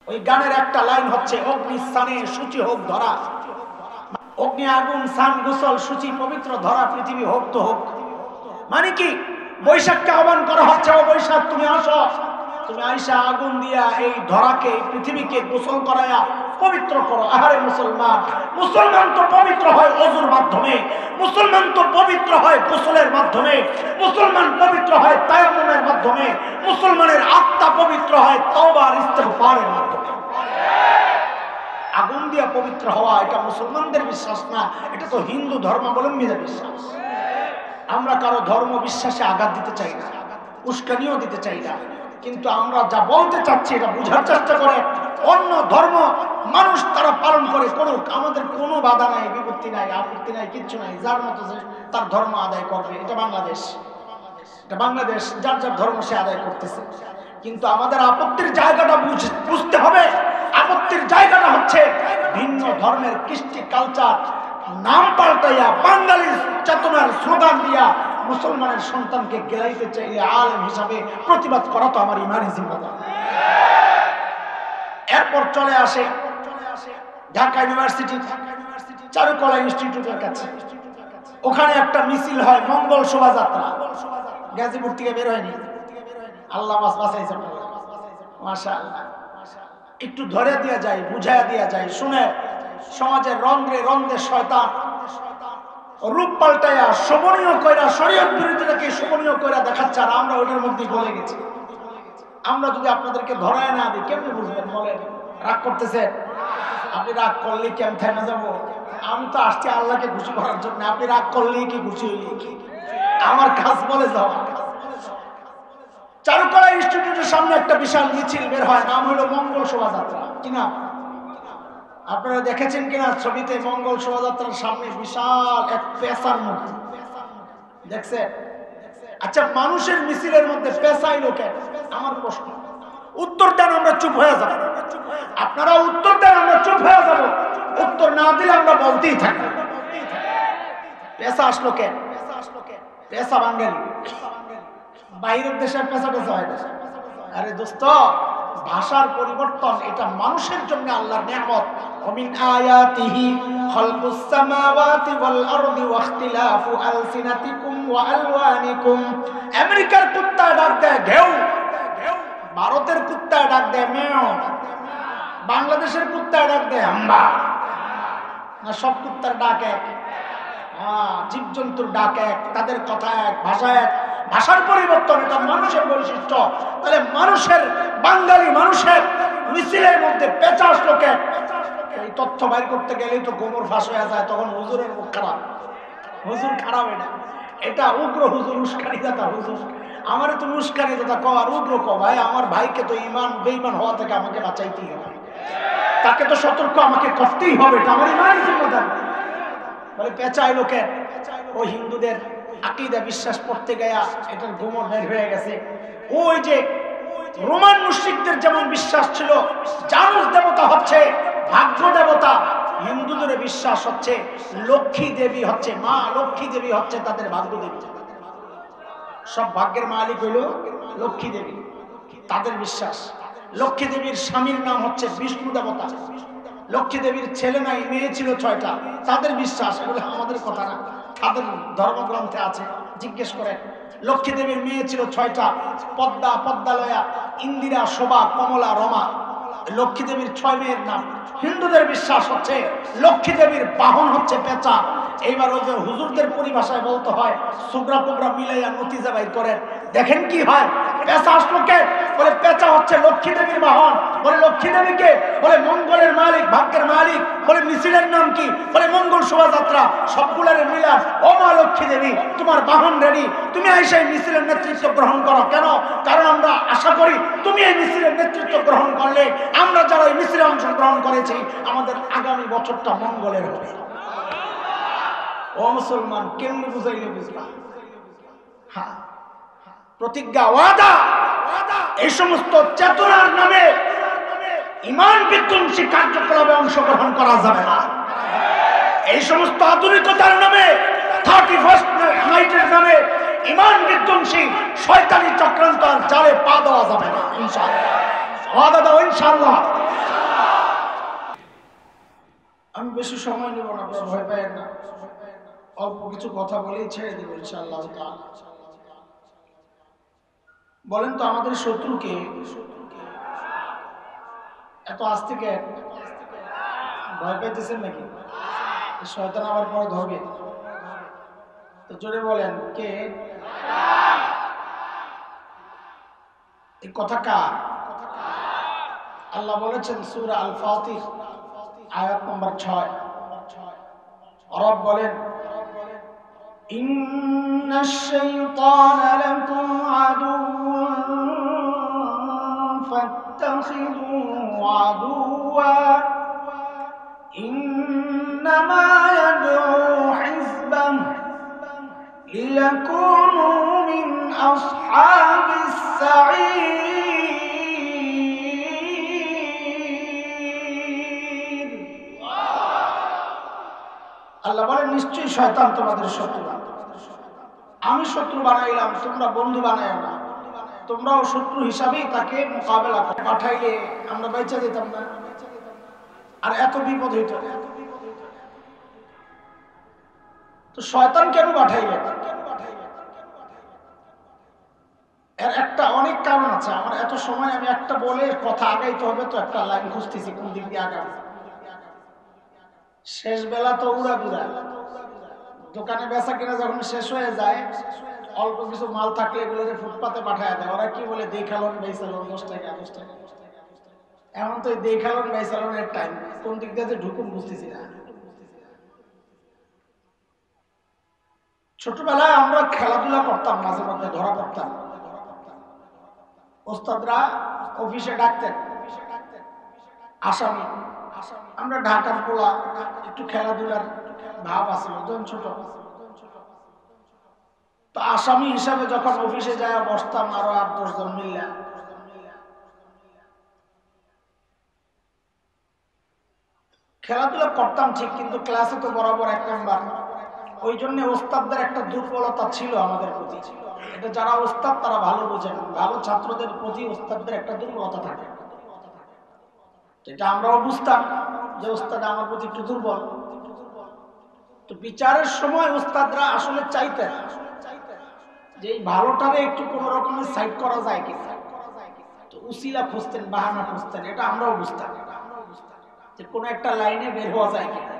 ওই গানের একটা লাইন হচ্ছে, অগ্নি স্থানে সূচি হোক ধরা, অগ্নি আগুন স্নান গোসল সূচি পবিত্র ধরা, পৃথিবী হোক তো হোক। মানে কি, বৈশাখকে আহ্বান করা হচ্ছে, ও বৈশাখ তুমি আসো, তুমি আইসা আগুন দিয়া এই ধরাকে, পৃথিবীকে গোসল করায়া পবিত্র করো। আহারে মুসলমান, মুসলমান তো পবিত্র হয় ওযুর মাধ্যমে, মুসলমান তো পবিত্র হয় গোসলের মাধ্যমে, মুসলমান পবিত্র হয় তায়াম্মুমের মাধ্যমে, মুসলমানের আত্মা পবিত্র হয় তওবা আর ইস্তিগফারের মাধ্যমে। আগুন দিয়া পবিত্র হওয়া এটা মুসলমানদের বিশ্বাস না, এটা তো হিন্দু ধর্মাবলম্বীদের বিশ্বাস। আমরা কারো ধর্ম বিশ্বাসে আঘাত দিতে চাই না, উস্কানিও দিতে চাই না, কিন্তু আমরা যা বলতে চাচ্ছি এটা বুঝার চেষ্টা করে। অন্য ধর্ম মানুষ তারা পালন করে, করুক, আমাদের কোনো বাধা নাই, বিপত্তি নাই, আপত্তি নাই, কিচ্ছু নাই। যার মতো তার ধর্ম আদায় করবে। এটা বাংলাদেশ, এটা বাংলাদেশ, যার যার ধর্ম সে আদায় করতেছে। কিন্তু আমাদের আপত্তির জায়গাটা বুঝতে হবে। আপত্তির জায়গাটা হচ্ছে ভিন্ন ধর্মের কৃষ্টি কালচার নাম পাল্টাইয়া বাঙালি চেতনার স্লোগান দিয়া মুসলমানের সন্তানকে গেলাইতে চাইলে আলেম হিসাবে প্রতিবাদ করা তো আমার ইমানি জিম্মাদারি। এরপর চলে আসে ঢাকা ইউনিভার্সিটি চারুকলা ইনস্টিটিউটের কাছে, ওখানে একটা মিছিল হয়, মঙ্গল শোভাযাত্রা। গাজীপুর থেকে বের হয়নি, আল্লাহ বাঁচাইছে, মাশাআল্লাহ। একটু ধরে দিয়া যায়, বুঝাইয়া দিয়া যায়, শুনে সমাজের রন্ধ্রে রন্ধ্রে শয়তান রূপ পাল্টাইয়া শোভনীয় কইরা, শরীয়ত বিরোধীটাকে শোভনীয় কইরা দেখাচ্ছে, আর আমরা ওইটার মধ্যে গলে গেছি। আমরা যদি আপনাদেরকে ধরায় না দিই কেমনি বুঝবেন বলেন? রাগ করতেছে, আপনি রাগ করলে কি আমি থেমে যাবো? আমি তো আসছি আল্লাহকে খুশি করার জন্য, আপনি রাগ করলেই কি খুশি হইলে কি? আমার কাজ বলে যাও। চারুকলা ইনস্টিটিউটের সামনে একটা বিশাল মিছিল বের হয়, নাম হলো মঙ্গল শোভাযাত্রা। কিনা আপনারা দেখেছেন কিনা ছবিতে? মঙ্গল শোভাযাত্রার সামনে বিশাল এক পেশার মূর্তি দেখছে? আচ্ছা, মানুষের মিছিলের মধ্যে পেশা এলো কেন? আমার প্রশ্ন। উত্তর দেন, আমরা চুপ হয়ে যাব। আপনারা উত্তর দেন, আমরা চুপ হয়ে যাব। উত্তর না দিলে আমরা বলতেই থাকবো। পেশা আসলো কেন? পেশা বাঙালি, বাইরের দেশের পেশা পেশা হয় না। আরে দোস্ত, ভাষার পরিবর্তন এটা মানুষের জন্য আল্লাহর নিয়ামত। ওমিন আয়াতিহি খালকুস সামাওয়াতি ওয়াল আরদি ওয়া ইখতিলাফু আলসিনাতিকুম ওয়া আলওয়ানিকুম। আমেরিকার কুত্তা ডাক দেয় ঘেউ, ভারতের কুত্তা ডাক দেয় মেও, বাংলাদেশের কুত্তা ডাক দেয় হাম্বা। না, সব কুত্তার ডাক এক? জীবজন্তুর ডাক এক, তাদের কথা এক, ভাষা এক। ভাষার পরিবর্তন এটা মানুষের বৈশিষ্ট্য। তাহলে মানুষের, বাঙালি মানুষের মিছিলের মধ্যে পেঁচা আসলো কেন? এই তথ্য বাইর করতে গেলেই তো গোমর ফাঁস হয়ে যায়, তখন হুজুরের মুখ খারাপ। হুজুর খারাপ এটা, এটা উগ্র হুজুর, উস্কানি দাতা হুজুর। আমার তুমি উস্কানি দাতা কও আর উগ্র কও। ভাই, আমার ভাইকে তো ইমান বেঈমান হওয়া থেকে আমাকে বাঁচাইতেই হবে, তাকে তো সতর্ক আমাকে করতেই হবে, এটা আমার ইমানই জিম্মাদারি। বলে পেঁচা এলো কেন? ও হিন্দুদের আকীদা বিশ্বাস পড়তে গেয়া এটার গোমর বের হয়ে গেছে। ওই যে রোমান মুশরিকদের যেমন বিশ্বাস ছিল জানুস দেবতা হচ্ছে ভাগ্য দেবতা, হিন্দুদের বিশ্বাস হচ্ছে লক্ষ্মী দেবী হচ্ছে মা, লক্ষ্মী দেবী হচ্ছে তাদের ভাগ্য দেবী। সব ভাগ্যের মালিক হইল লক্ষ্মী দেবী, তাদের বিশ্বাস। লক্ষ্মী দেবীর স্বামীর নাম হচ্ছে বিষ্ণু দেবতা। লক্ষ্মী দেবীর ছেলে নাই, মেয়ে ছিল 6টা, তাদের বিশ্বাস। এগুলো আমাদের কথা না, তাদের ধর্মগ্রন্থে আছে, জিজ্ঞেস করে। লক্ষ্মী দেবীর মেয়ে ছিল 6টা, পদ্মা, পদ্মালয়া, ইন্দিরা, শোভা, কমলা, রমা। লক্ষ্মী দেবীর 6 মেয়ের নাম। হিন্দুদের বিশ্বাস হচ্ছে লক্ষ্মী দেবীর বাহন হচ্ছে পেঁচা। এইবার ওই যে হুজুরদের পরিভাষায় বলতে হয়, সুগ্রা কুবরা মিলাইয়া নতিজা বাইর করেন, দেখেন কি হয়। পেঁচা আসলো কে? বলে পেঁচা হচ্ছে লক্ষ্মী দেবীর বাহন। বলে লক্ষ্মী দেবীকে? বলে মঙ্গলের মালিক, ভাগ্যের মালিক। বলে মিছিলের নাম কি? বলে মঙ্গল শোভাযাত্রা। সবগুলোর মিলান, ও মা লক্ষ্মী দেবী, তোমার বাহন রেডি, তুমি এসে মিছিলের নেতৃত্ব গ্রহণ করো। কেন? কারণ আমরা আশা করি তুমি এই মিছিলের নেতৃত্ব গ্রহণ করলে আমরা যারা এই মিছিলে অংশগ্রহণ করেছি আমাদের আগামী বছরটা মঙ্গলের হবে। ও মুসলমান, কেমনি বুঝাইলে বুঝবা? হ্যাঁ, প্রতিজ্ঞা, ওয়াদা, এই সমস্ত চেতনার নামে ইমান বিধ্বংসী কার্যকলাপে অংশগ্রহণ করা যাবে না। এই সমস্ত আধুনিকতার নামে 31st নাইটের নামে ইমান বিধ্বংসী শয়তানি চক্রান্ত আর জালে পা দেওয়া যাবে না। ইনশাআল্লাহ, ওয়াদা দাও ইনশাআল্লাহ। আমি বেশি সময় নেব না, আপনারা ভয় পাবেন না, অল্প কিছু কথা বলেই ছেড়ে দেব ইনশাআল্লাহ তাআলা। বলেন তো আমাদের শত্রুকে এত আস্তে কে? ভয় পাইতেছেন নাকি? শয়তান আবার পরে ধরবে তো জোরে বলেন কে? এই কথা কার? আল্লাহ বলেছেন সূরা আল ফাতির আয়াত নম্বর 6, রব বলেন ইন্নাশ শাইতানা লাকুম আদুওয়ান ফাত্তাখিযুহু আদুওয়া ইন্নামা ইয়াদউ হিজবাহু লিয়াকুনু মিন আসহাবিস সাঈর। আল্লাহ বলেন নিশ্চয়ই শয়তান তোমাদের শত্রু। আমি শত্রু বানাইলাম, তোমরা বন্ধু বানাইও না। তোমরাও শত্রু হিসাবেই তাকে মোকাবেলা করো। পাঠাইলে আমরা বেঁচে যেতাম না, আর এত বিপদ হইত। তো শয়তান কেন পাঠাইলেন? এর একটা অনেক কারণ আছে। আমার এত সময় আমি একটা বলে কথা আগাইতে হবে, তো একটা লাইন খুঁজতেছি কোন দিক দিয়ে আগাবো। শেষ বেলা তো উড়াদুরা, দোকানে বেচা কিনা যখন শেষ হয়ে যায়, অল্প কিছু মাল থাকলে এগুলো ফুটপাতে পাঠায় দেয়। ওরা কি বলে দেখালন বেচালন 10 টাকা 10 টাকা। এখন তো দেখালন বেচালনের টাইম, কোন দিক দিয়ে ঢুকুন বুঝতেছি না। ছোটবেলায় আমরা খেলাধুলা করতাম, মাঝে মধ্যে ধরা পড়তাম। ওস্তাদরা অফিসে ডাকতেন আসামি। আমরা ঢাকার পোলা, একটু খেলাধুলার ভাব আছে যখন ছোট। তো আসামি হিসাবে যখন অফিসে যায় বসতাম আরো 8-10 জন মিলে। খেলাধুলা করতাম ঠিক, কিন্তু ক্লাসে তো বরাবর 1 নাম্বার। ওই জন্য ওস্তাদদের একটা দুর্বলতা ছিল আমাদের প্রতি। এটা যারা ওস্তাদ তারা ভালো বোঝেন, ভালো ছাত্রদের প্রতি ওস্তাদদের একটা দুর্বলতা থাকে। এটা আমরাও বুঝতাম যে ওস্তাদ আমার প্রতি একটু দুর্বল। তো বিচারের সময় ওস্তাদরা আসলে চাইতেন যে এই ভালোটারে একটু কোনো রকমের সাইড করা যায় কিনা। তো উসিলা খুঁজতেন, বাহানা খুঁজতেন। এটা আমরাও বুঝতাম যে কোনো একটা লাইনে বের হওয়া যায় কিনা।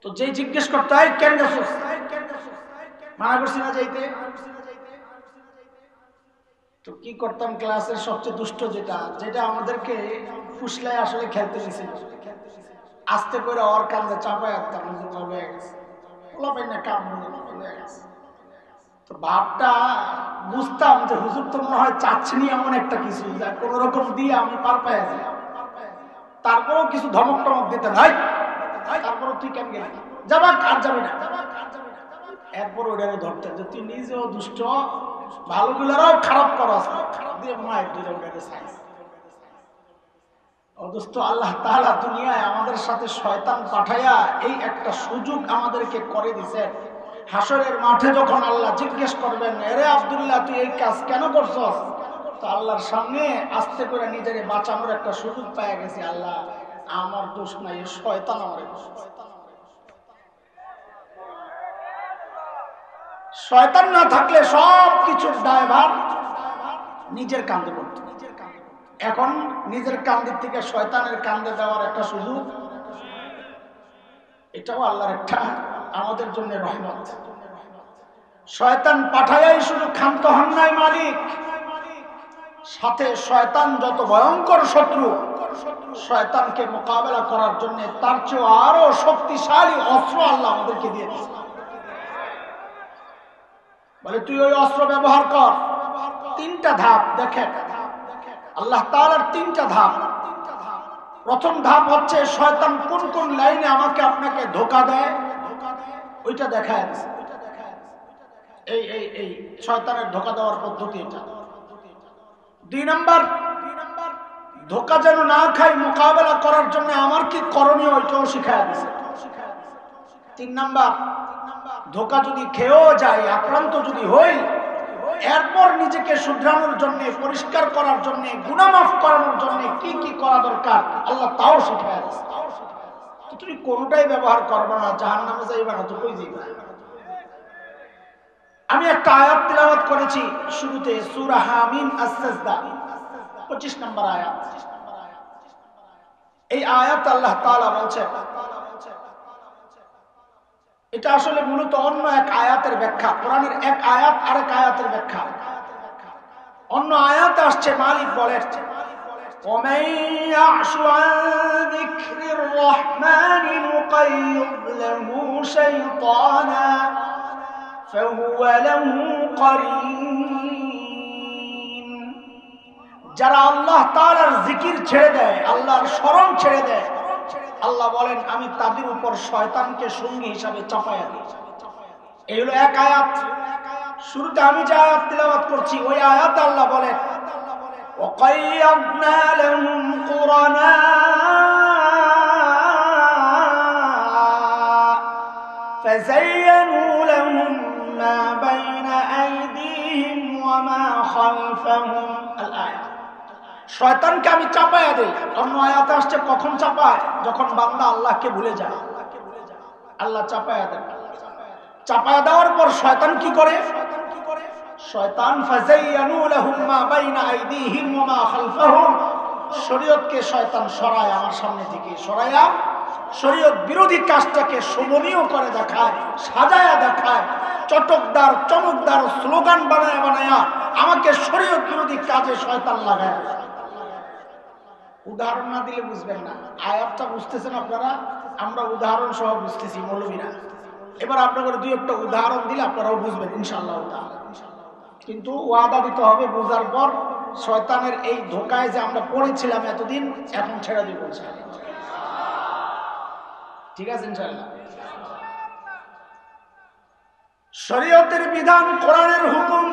তো যে জিজ্ঞেস করতে হয় কেন গেছো, মানা করছি না যাইতে। তো কি করতাম, ক্লাসের সবচেয়ে দুষ্ট যেটা আমাদেরকে ফুসলায় আসলে খেলতে দিছিল, আস্তে করে ওর কান্দে চাপায় আসতাম। তো ভাবটা বুঝতাম যে হুজুর তো মনে হয় চাচ্ছেনি এমন একটা কিছু যা কোন রকম দিয়ে আমি পার পাই যাই। তারপরেও কিছু ধমক টমক দিতে ভাই, তারপরে তুই কেন গেলি, যাবা আর যাবি না। এরপর ওটাকে ধরতেন যে তুই নিজেও দুষ্ট, ভালো গুলারাও খারাপ করস দিয়ে মায়ের দুটো ওটাকে সাইজ। অদস্ত আল্লাহ তাআলা দুনিয়ায় আমাদের সাথে শয়তান পাঠাইয়া এই একটা সুযোগ আমাদেরকে করে দিয়েছেন। হাসরের মাঠে যখন আল্লাহ জিজ্ঞেস করবেন, এরে আব্দুল্লাহ তুই এই কাজ কেন করছস, তো আল্লাহর সামনে আস্তে করে নিজেকে বাঁচানোর একটা সুযোগ পেয়ে গেছি। আল্লাহ আমার দোষ নাই, শয়তান আমার দোষ। শয়তান না থাকলে সব কিছুর দায়ভার নিজের কাঁধে পড়ত। এখন নিজের কাঁধের থেকে শয়তানের কাঁধে দেওয়ার একটা সুযোগ, এটাও আল্লাহর একটা আমাদের জন্য রহমত। শয়তান পাঠাইয়াই শুধু ক্ষান্ত হন নাই মালিক, সাথে শয়তান যত ভয়ঙ্কর শত্রু, শয়তানকে মোকাবেলা করার জন্য তার চেয়ে আরো শক্তিশালী অস্ত্র আল্লাহ আমাদেরকে দিয়ে দিয়েছে। বলে তুই ওই অস্ত্র ব্যবহার কর। 3টা ধাপ দেখেন আল্লাহ তাআলার, 3টা ধাপ। প্রথম ধাপ হচ্ছে শয়তান কোন কোন লাইনে আমাকে আপনাকে ধোঁকা দেয় ওইটা দেখায় দিছে। এই শয়তানের ধোঁকা দেওয়ার পদ্ধতি এটা। 2 নাম্বার, ধোঁকা যেন না খাই মোকাবেলা করার জন্য আমার কি করণীয় ওইটাও শিখায় দিছে। 3 নাম্বার, ধোঁকা যদি খেয়েও যায়, আক্রান্ত যদি হই, এরপর নিজেকে শুধরানোর জন্য, পরিষ্কার করার জন্য, গুনাহ মাফ করানোর জন্য কি কি করা দরকার আল্লাহ তাও শিখায় দিয়েছে। তো তুমি কোনটাই ব্যবহার করবে না, জাহান্নামে যাইবা না তো কই যাইবা? আমি একটা আয়াত তিলাওয়াত করেছি শুরুতে, সূরা হামিম আস-সাজদা 25 নম্বর আয়াত। এই আয়াত আল্লাহ তাআলা বলছেন, এটা আসলে মূলত অন্য এক আয়াতের ব্যাখ্যা, কোরআনের এক আয়াত আরেক আয়াতের ব্যাখ্যা। অন্য আয়াতে আসছে মালিক বলেন, وَمَن يَعْشُ عَن ذِكْرِ الرَّحْمَنِ نُقَيِّضْ لَهُ شَيْطَانًا فَهُوَ لَهُ قَرِينٌ। যারা আল্লাহ তাআলার জিকির ছেড়ে দেয়, আল্লাহর স্মরণ ছেড়ে দেয়, আল্লাহ বলেন আমি তাদের উপর শয়তানকে সঙ্গী হিসাবে চাপায়া দিই। এই হলো এক আয়াত। শুরুতে আমি যে আয়াত তিলাওয়াত করছি ওই আয়াতে আল্লাহ বলেন, وَقَيَّضْنَا لَهُمْ قُرَنَاءَ فَزَيَّنُوا لَهُم مَّا بَيْنَ أَيْدِيهِمْ وَمَا خَلْفَهُمْ। الآية। শয়তানকে আমি চাপায়া দেই। অন্য আয়াতে আসছে কখন চাপায়? যখন বান্দা আল্লাহকে ভুলে যায়, আল্লাহ চাপায়া দেন। চাপায়া দেওয়ার পর শয়তান কি করে? শয়তান ফাযায়্যানু লাহুম মা বাইনা আইদিহিম ওয়া মা খালফাহুম, শরীয়তকে শয়তান সরায় আমার সামনে থেকে, সরায়া শরীয়ত বিরোধী কাজটাকে শোভনীয় করে দেখায়, সাজায়া দেখায়, চটকদার চমকদার স্লোগান বানায়া বানায়া আমাকে শরীয়ত বিরোধী কাজে শয়তান লাগায়। উদাহরণ না দিলে বুঝবেন না। আয়াতটা বুঝতেছেন আপনারা, আমরা উদাহরণ সহ বুঝতেছি মৌলবীরা। এবার আপনাদের দুই একটা উদাহরণ দিলে আপনারাও বুঝবেন ইনশাআল্লাহ তাআলা। কিন্তু ওয়াদা দিতে হবে বোঝার পর শয়তানের এই ধোকায় যে আমরা পড়েছিলাম এতদিন, এখন ছেড়ে দিব ইনশাআল্লাহ। ঠিক আছে ইনশাআল্লাহ। শরীয়তের বিধান, কোরআনের হুকুম,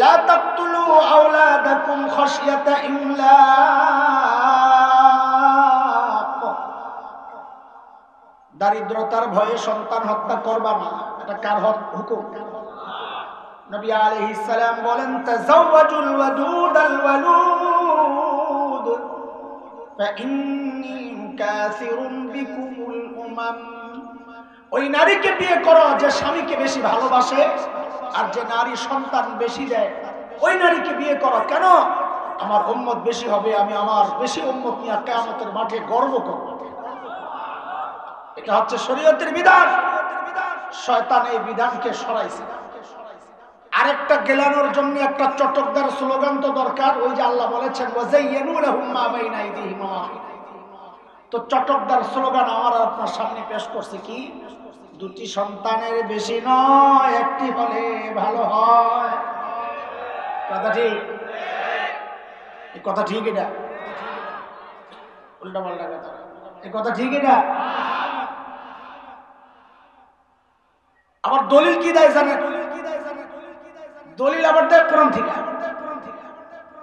লা তাকতুলু আওলাদাকুম খাশিয়াতা ইমলাক, দারিদ্রতার ভয়ে সন্তান হত্যা করবা না। এটা কার হুকুম? নবী আলাইহিস সালাম বলেন, তাযাওয়াজুল ওয়াদুদাল ওয়ালুদ ফাইন্নী মুকাসিরুন বিকুমুল উমাম। ওই নারীকে বিয়ে করো যে স্বামীকে বেশি ভালোবাসে আর যে নারী সন্তান বেশি দেয়, ওই নারীকে বিয়ে করো। কেন? আমার উম্মত বেশি হবে, আমি আমার বেশি উম্মত নিয়ে কিয়ামতের মাঠে গর্ব করব। এটা হচ্ছে শরীয়তের বিধান। শয়তান এই বিধানকে সরাইছে। আরেকটা গেলানোর জন্য একটা চটকদার স্লোগান তো দরকার। ওই যে আল্লাহ বলেছেন, ওয়াযায়্যানু লাহুম মা বাইনা আইদিহিম ওয়া মা খালফাহুম। তো চটকদার স্লোগান আমার আপনার সামনে পেশ করছে কি? দুটি সন্তানের বেশি নয়, একটি হলে ভালো হয়। কথা ঠিক? এই কথা ঠিক? এটা উল্টা পাল্টা কথা। এই কথা ঠিক? এটা আবার দলিল কি দেয় জানেন? দলিল আবার দেয় কোরআন থেকে।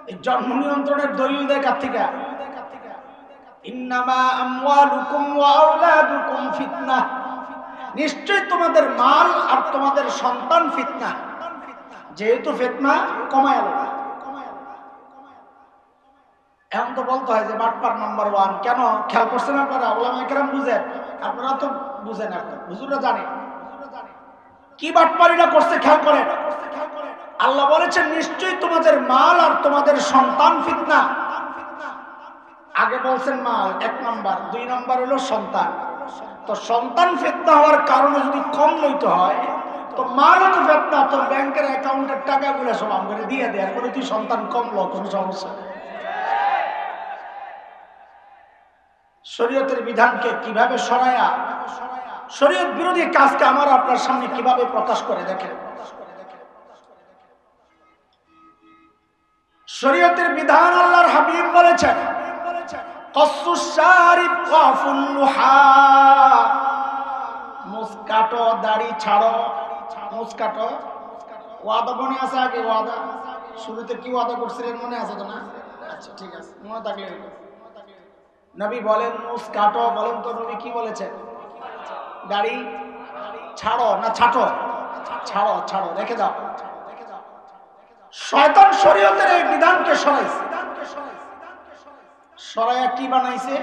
এই জন্ম নিয়ন্ত্রণের দলিল দেয় কার থেকে? ইন্নামা আমওয়ালুকুম ওয়া আওলাদুকুম ফিতনাহ, নিশ্চয় তোমাদের মাল আর তোমাদের সন্তান ফিতনা। যেহেতু ফিতনা, কমায় আলো। এমন তো বলতে হয় যে বাটপার নাম্বার 1। কেন? খেয়াল করছেন আপনারা? ওলামায়ে কেরাম বুঝেন, আপনারা তো বুঝেন, এখন হুজুররা জানে কি বাটপারিটা করছে। খেয়াল করেন, আল্লাহ বলেছেন নিশ্চয়ই তোমাদের মাল আর তোমাদের সন্তান ফিতনা। আগে বলছেন মাল 1 নাম্বার, 2 নাম্বার হলো সন্তান। তো সন্তান ফিতনা হওয়ার কারণে যদি কম লইতে হয়, তো মাল তো ফিতনা। তোর ব্যাংকের অ্যাকাউন্টের টাকাগুলো সব আমাকে দিয়ে দেয়, আর তুই সন্তান কম লো, কোনো সমস্যা নেই। শরীয়তের বিধানকে কিভাবে সরায়া শরীয়ত বিরোধী কাজকে আমার আপনার সামনে কিভাবে প্রকাশ করে দেখেন। শরীয়তের বিধান আল্লাহর হাবিব বলেছেন, কসুস শারিব ওয়াফুল লুহা, মুসকাটো, দাড়ি ছাড়ো, মুসকাটো। ওয়াদা মনে আছে? আগে ওয়াদা শুরুতে কি ওয়াদা করছিলেন মনে আছে তো? না? আচ্ছা ঠিক আছে, মনে থাকলে। নবী বলেন মুসকাটো। বলেন তো নবী কি বলেছেন? দাড়ি ছাড়ো না ছাটো? ছাড়ো, ছাড়ো, রেখে দাও। শয়তান শরীয়তের এই বিধানকে সরাইছে। সরাইয়া কি বানাইছে?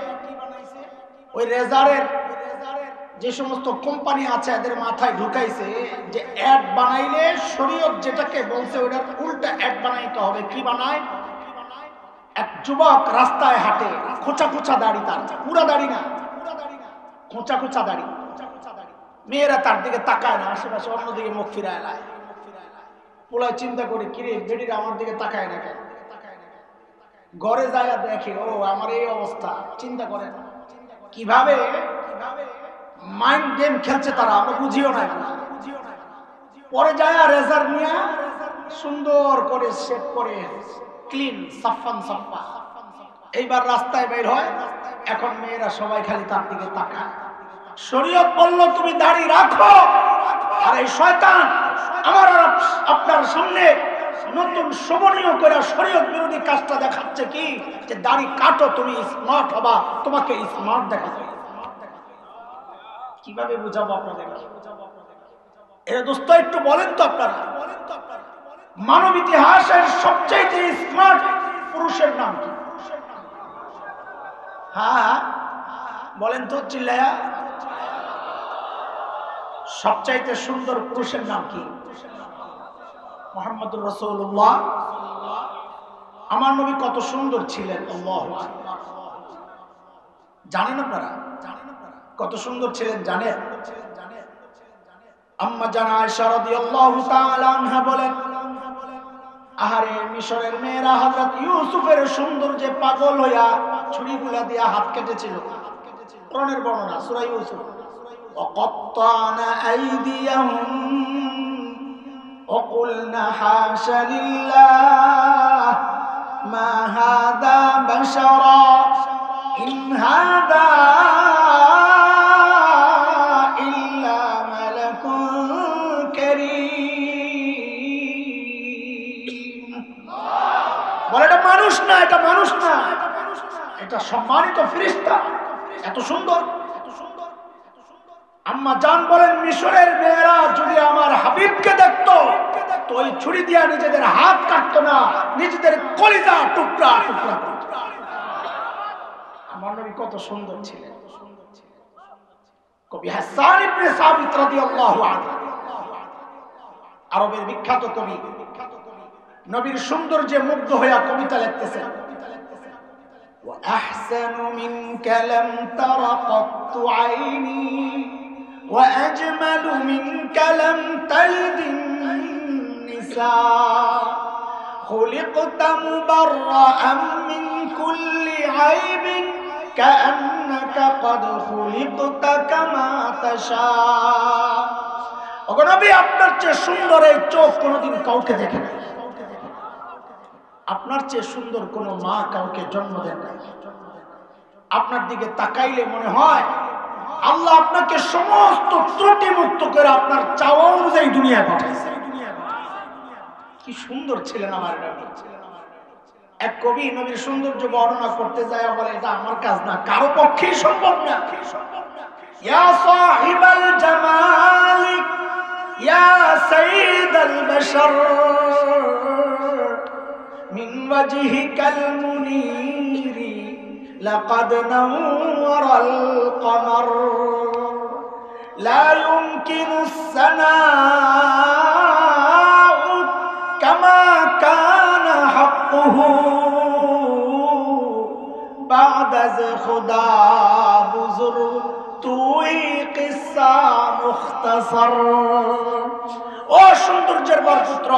ওই রেজারের যে সমস্ত কোম্পানি আছে এদের মাথায় ঢুকাইছে যে অ্যাড বানাইলে শরীয়ত যেটাকে বলছে ওটার উল্টা অ্যাড বানাইতে হবে। কি বানায়? এক যুবক রাস্তায় হাঁটে, খোঁচা খোঁচা দাড়ি, তার পুরা দাড়ি না, খোঁচা খোঁচা দাড়ি। মেয়েরা তার দিকে তাকায় না, আশেপাশে অন্যদিকে মুখ ফিরায় না। পোলায় চিন্তা করে, কিরে বেডিরা আমার দিকে তাকায় না কেন? ঘরে যায় দেখে, ও আমার এই অবস্থা। চিন্তা করে না কিভাবে মাইন্ড গেম খেলছে তারা, আমরা বুঝিও না। পরে যায় রেজার নিয়ে সুন্দর করে শেভ করে ক্লিন সাফান সাফা এইবার রাস্তায় বের হয়। এখন মেয়েরা সবাই খালি তার দিকে তাকায়। শরীয়ত বলল তুমি দাড়ি রাখো, আর এই শয়তান আমার আর আপনার সামনে নতুন শোভনীয় করে শরীয়ত বিরোধী কাজটা দেখাচ্ছে কি, যে দাড়ি কাটো, তুমি স্মার্ট হবা, তোমাকে স্মার্ট দেখাবে। কিভাবে বুঝাবো আপনাদের? এর দোস্ত একটু বলেন তো আপনারা, মানব ইতিহাসের সবচেয়ে স্মার্ট পুরুষের নাম কি? হ্যাঁ বলেন তো চিল্লায়া। সবচাইতে সুন্দর পুরুষের নাম কি? মুহাম্মদুর রাসূলুল্লাহ। আমার নবী কত সুন্দর ছিলেন, আল্লাহু আকবার। জানেন আপনারা কত সুন্দর ছিলেন? জানেন? আম্মা জান আয়েশা রাদিয়াল্লাহু তাআলা আনহা বলেন, আহারে মিশরের মেয়েরা হযরত ইউসুফের সৌন্দর্যে পাগল হইয়া ছুরিগুলা দিয়া হাত কেটেছিল। কোরআনের বর্ণনা, সূরা ইউসুফ। وقطعنا أيديهم وقلنا حاش لله ما هذا بشرا إن هذا إلا ملك كريم। বলে এটা মানুষ না, এটা মানুষ না, এটা সম্মানিত ফেরেশতা। এত সুন্দর। আম্মা জান বলেন, মিশরের মেয়েরা যদি আমার হাবিবকে দেখতো তো ওই ছুরি দিয়া নিজেদের হাত কাটতো না, নিজেদের কলিজা টুকরা টুকরা করত। আমার নবী কত সুন্দর ছিলেন। কবি হাসান ইবনে সাবিত রাদিয়াল্লাহু আনহু, আরবের বিখ্যাত কবি, নবীর সৌন্দর্যে মুগ্ধ হয়ে কবিতা লিখতেছেন। وأحسن منك لم تر قط عيني وأجمل منك لم تلد النساء خلقت مبرأ من كل عيب كأنك قد خلقت كما تشاء। ওগো নবী, আপনার চেয়ে সুন্দর এই চোখ কোনোদিন কাউকে দেখে নাই। আপনার চেয়ে সুন্দর কোন মা কাউকে জন্ম দেন নাই। আপনার দিকে তাকাইলে মনে হয় আল্লাহ আপনাকে সমস্ত ত্রুটি মুক্ত করে আপনার চাওয়া অনুযায়ী দুনিয়ায় পাঠাইছে। কি সুন্দর ছিলেন আমার নবী। এক কবি নবীর সৌন্দর্য বর্ণনা করতে যায়, বলে এটা আমার কাজ না, কারো পক্ষেই সম্ভব না। ইয়া সাহিবাল জামালি ইয়া সাইয়্যিদাল বাশার من وجهك المنير لقد نور القمر لا يمكن الثناء كما كان حقه بعد ذ خدا بزرگ توই قصہ مختصر। ও সৌন্দর্যের বরপুত্র,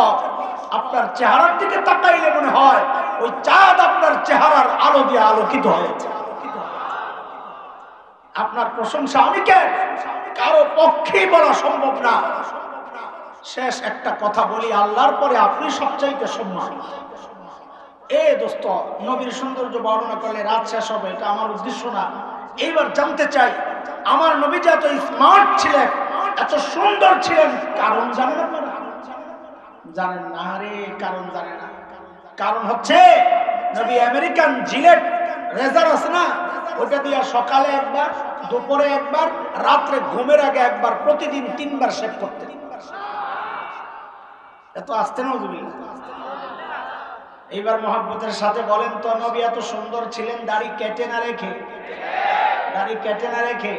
আপনার চেহারার দিকে তাকাইলে মনে হয় ওই চাঁদ আপনার চেহারার আলো দিয়ে আলোকিত হয়েছে। আপনার প্রশংসা আমি কে কারো পক্ষেই বলা সম্ভব না। শেষ একটা কথা বলি, আল্লাহর পরে আপনি সবচাইতে সম্মান। এ দোস্ত, নবীর সৌন্দর্য বর্ণনা করলে রাত শেষ হবে, এটা আমার উদ্দেশ্য না। এইবার জানতে চাই, আমার নবী যে এত স্মার্ট ছিলেন, এত সুন্দর ছিলেন, কারণ জানেন আপনারা? জানেন না রে, কারণ জানে না। কারণ হচ্ছে নবী আমেরিকান জিলেট রেজার আছে না, ওটা দিয়ে সকালে একবার, দুপুরে একবার, রাত্রে ঘুমের আগে একবার, প্রতিদিন 3 বার শেভ করতেন। এত আসতে না বুঝলি। এইবার মহব্বতের সাথে বলেন তো, নবী এত সুন্দর ছিলেন দাড়ি কেটে না রেখে? দাড়ি কেটে না রেখে।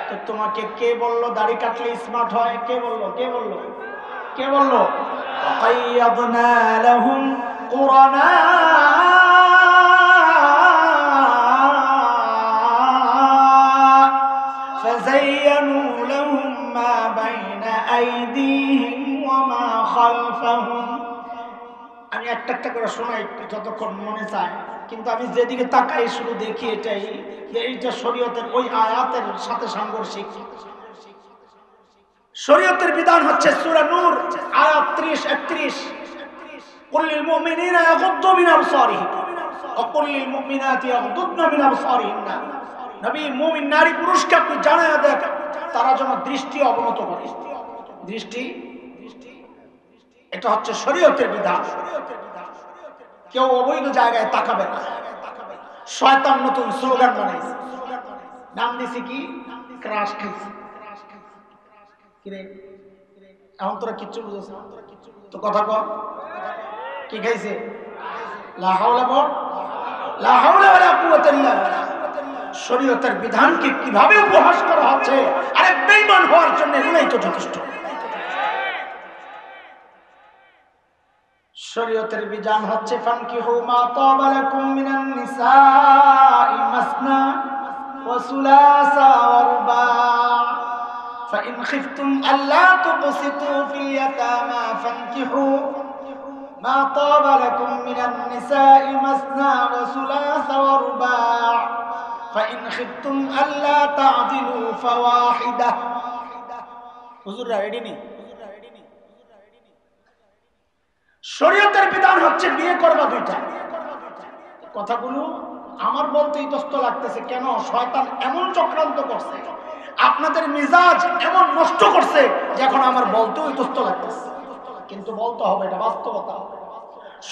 তো তোমাকে কে বললো দাড়ি কাটলে স্মার্ট হয়? কে বললো? কে বললো? কে বললো? وقيضنا لهم قرناء فزينوا لهم ما بين أيديهم وما خلفهم। আমি একটা একটা করে শোনাই যতক্ষণ মনে চায়, কিন্তু আমি যেদিকে তাকাই শুধু দেখি এটাই যে এইটা শরীয়তের ওই আয়াতের সাথে সাংঘর্ষিক। শরীয়তের বিধান হচ্ছে সূরা নূর আয়াত 30-31, কুল লিল মুমিনিনা ইয়াগুদ্দু মিন আবসারিহিম ওয়া কুল লিল মুমিনাতি ইয়াগুদ্দুনা মিন আবসারিহিন্না। নবী মুমিন নারী পুরুষকে আপনি জানায়া দেন তারা যেন দৃষ্টি অবনত করে। দৃষ্টি, এটা হচ্ছে শরীয়তের বিধান। কেউ অবৈধ জায়গায় তাকাবে না। শয়তান নতুন স্লোগান বানাইছে, নাম দিছে কি? ক্রাশ খাইছে। কিরে এখন তোরা কিচ্ছু বুঝছ না তো কথা কর, কি খাইছে? লা হাওলা বল, লা হাওলা ওয়ালা কুওয়াতা ইল্লা বিল্লাহ। শরীয়তের বিধানকে কিভাবে উপহাস করা হচ্ছে! আরে বেঈমান হওয়ার জন্য এগুলাই তো যথেষ্ট। শরীয়তের বিধান হচ্ছে ফানকিহু মা তাবা লাকুম মিনান নিসাই মাসনা ওয়া সুলাসা ওয়া রুবা' فإن خفتم ألا تقسطوا في اليتامى فانكحوا ما طاب لكم من النساء مثنى وثلاث ورباع فإن خفتم ألا تعدلوا فواحدة। হুজুররা রেডি নি? শরীয়তের বিধান হচ্ছে বিয়ে করবা দুইটা। কথাগুলো আমার বলতেই দস্ত লাগতেছে, কেন? শয়তান এমন চক্রান্ত করছে, আপনাদের মিজাজ এমন নষ্ট করছে যে এখন আমার বলতেও দস্ত লাগতেছে, কিন্তু বলতে হবে, এটা বাস্তবতা।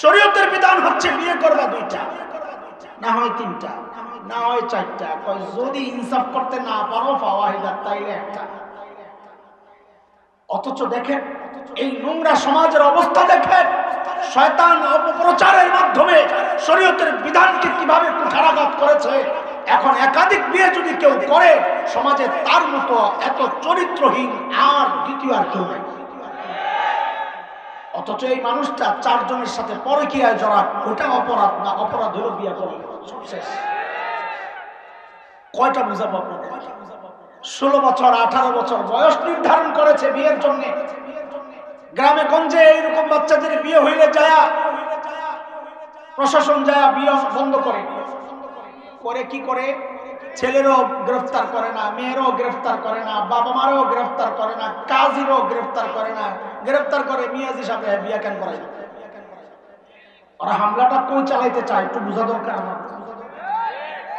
শরীয়তের বিধান হচ্ছে বিয়ে করবা দুইটা, না হয় তিনটা, না হয় চারটা, যদি ইনসাফ করতে না পারো ফাওয়াহিদা, তাইলে একটা। অথচ দেখেন এই নোংরা সমাজের অবস্থা দেখেন, শয়তান অপপ্রচারের মাধ্যমে শরীয়তের বিধানকে কিভাবে কুঠারাঘাত করেছে। এখন একাধিক বিয়ে যদি কেউ করে সমাজে তার মতো এত চরিত্রহীন আর দ্বিতীয় আর কেউ নাই। অথচ এই মানুষটা চারজনের সাথে পরকীয়ায় জড়া, ওটা অপরাধ না, অপরাধ হলো বিয়ে করে সব শেষ। কয়টা বুঝাবো আপনাদের? 16 বছর 18 বছর বয়স নির্ধারণ করেছে বিয়ের জন্য। গ্রামে গঞ্জে এইরকম বাচ্চাদের বিয়ে হইলে যায় প্রশাসন যায় বিয়ে বন্ধ করে। করে কি করে? ছেলেরও গ্রেফতার করে না, মেয়েরও গ্রেফতার করে না, বাবা মারও গ্রেফতার করে না, কাজীরও গ্রেফতার করে না, গ্রেফতার করে মিয়াজি সাহেব বিয়ে কেন করাই। ওরা হামলাটা কই চালাইতে চায় একটু বোঝা দরকার আমার।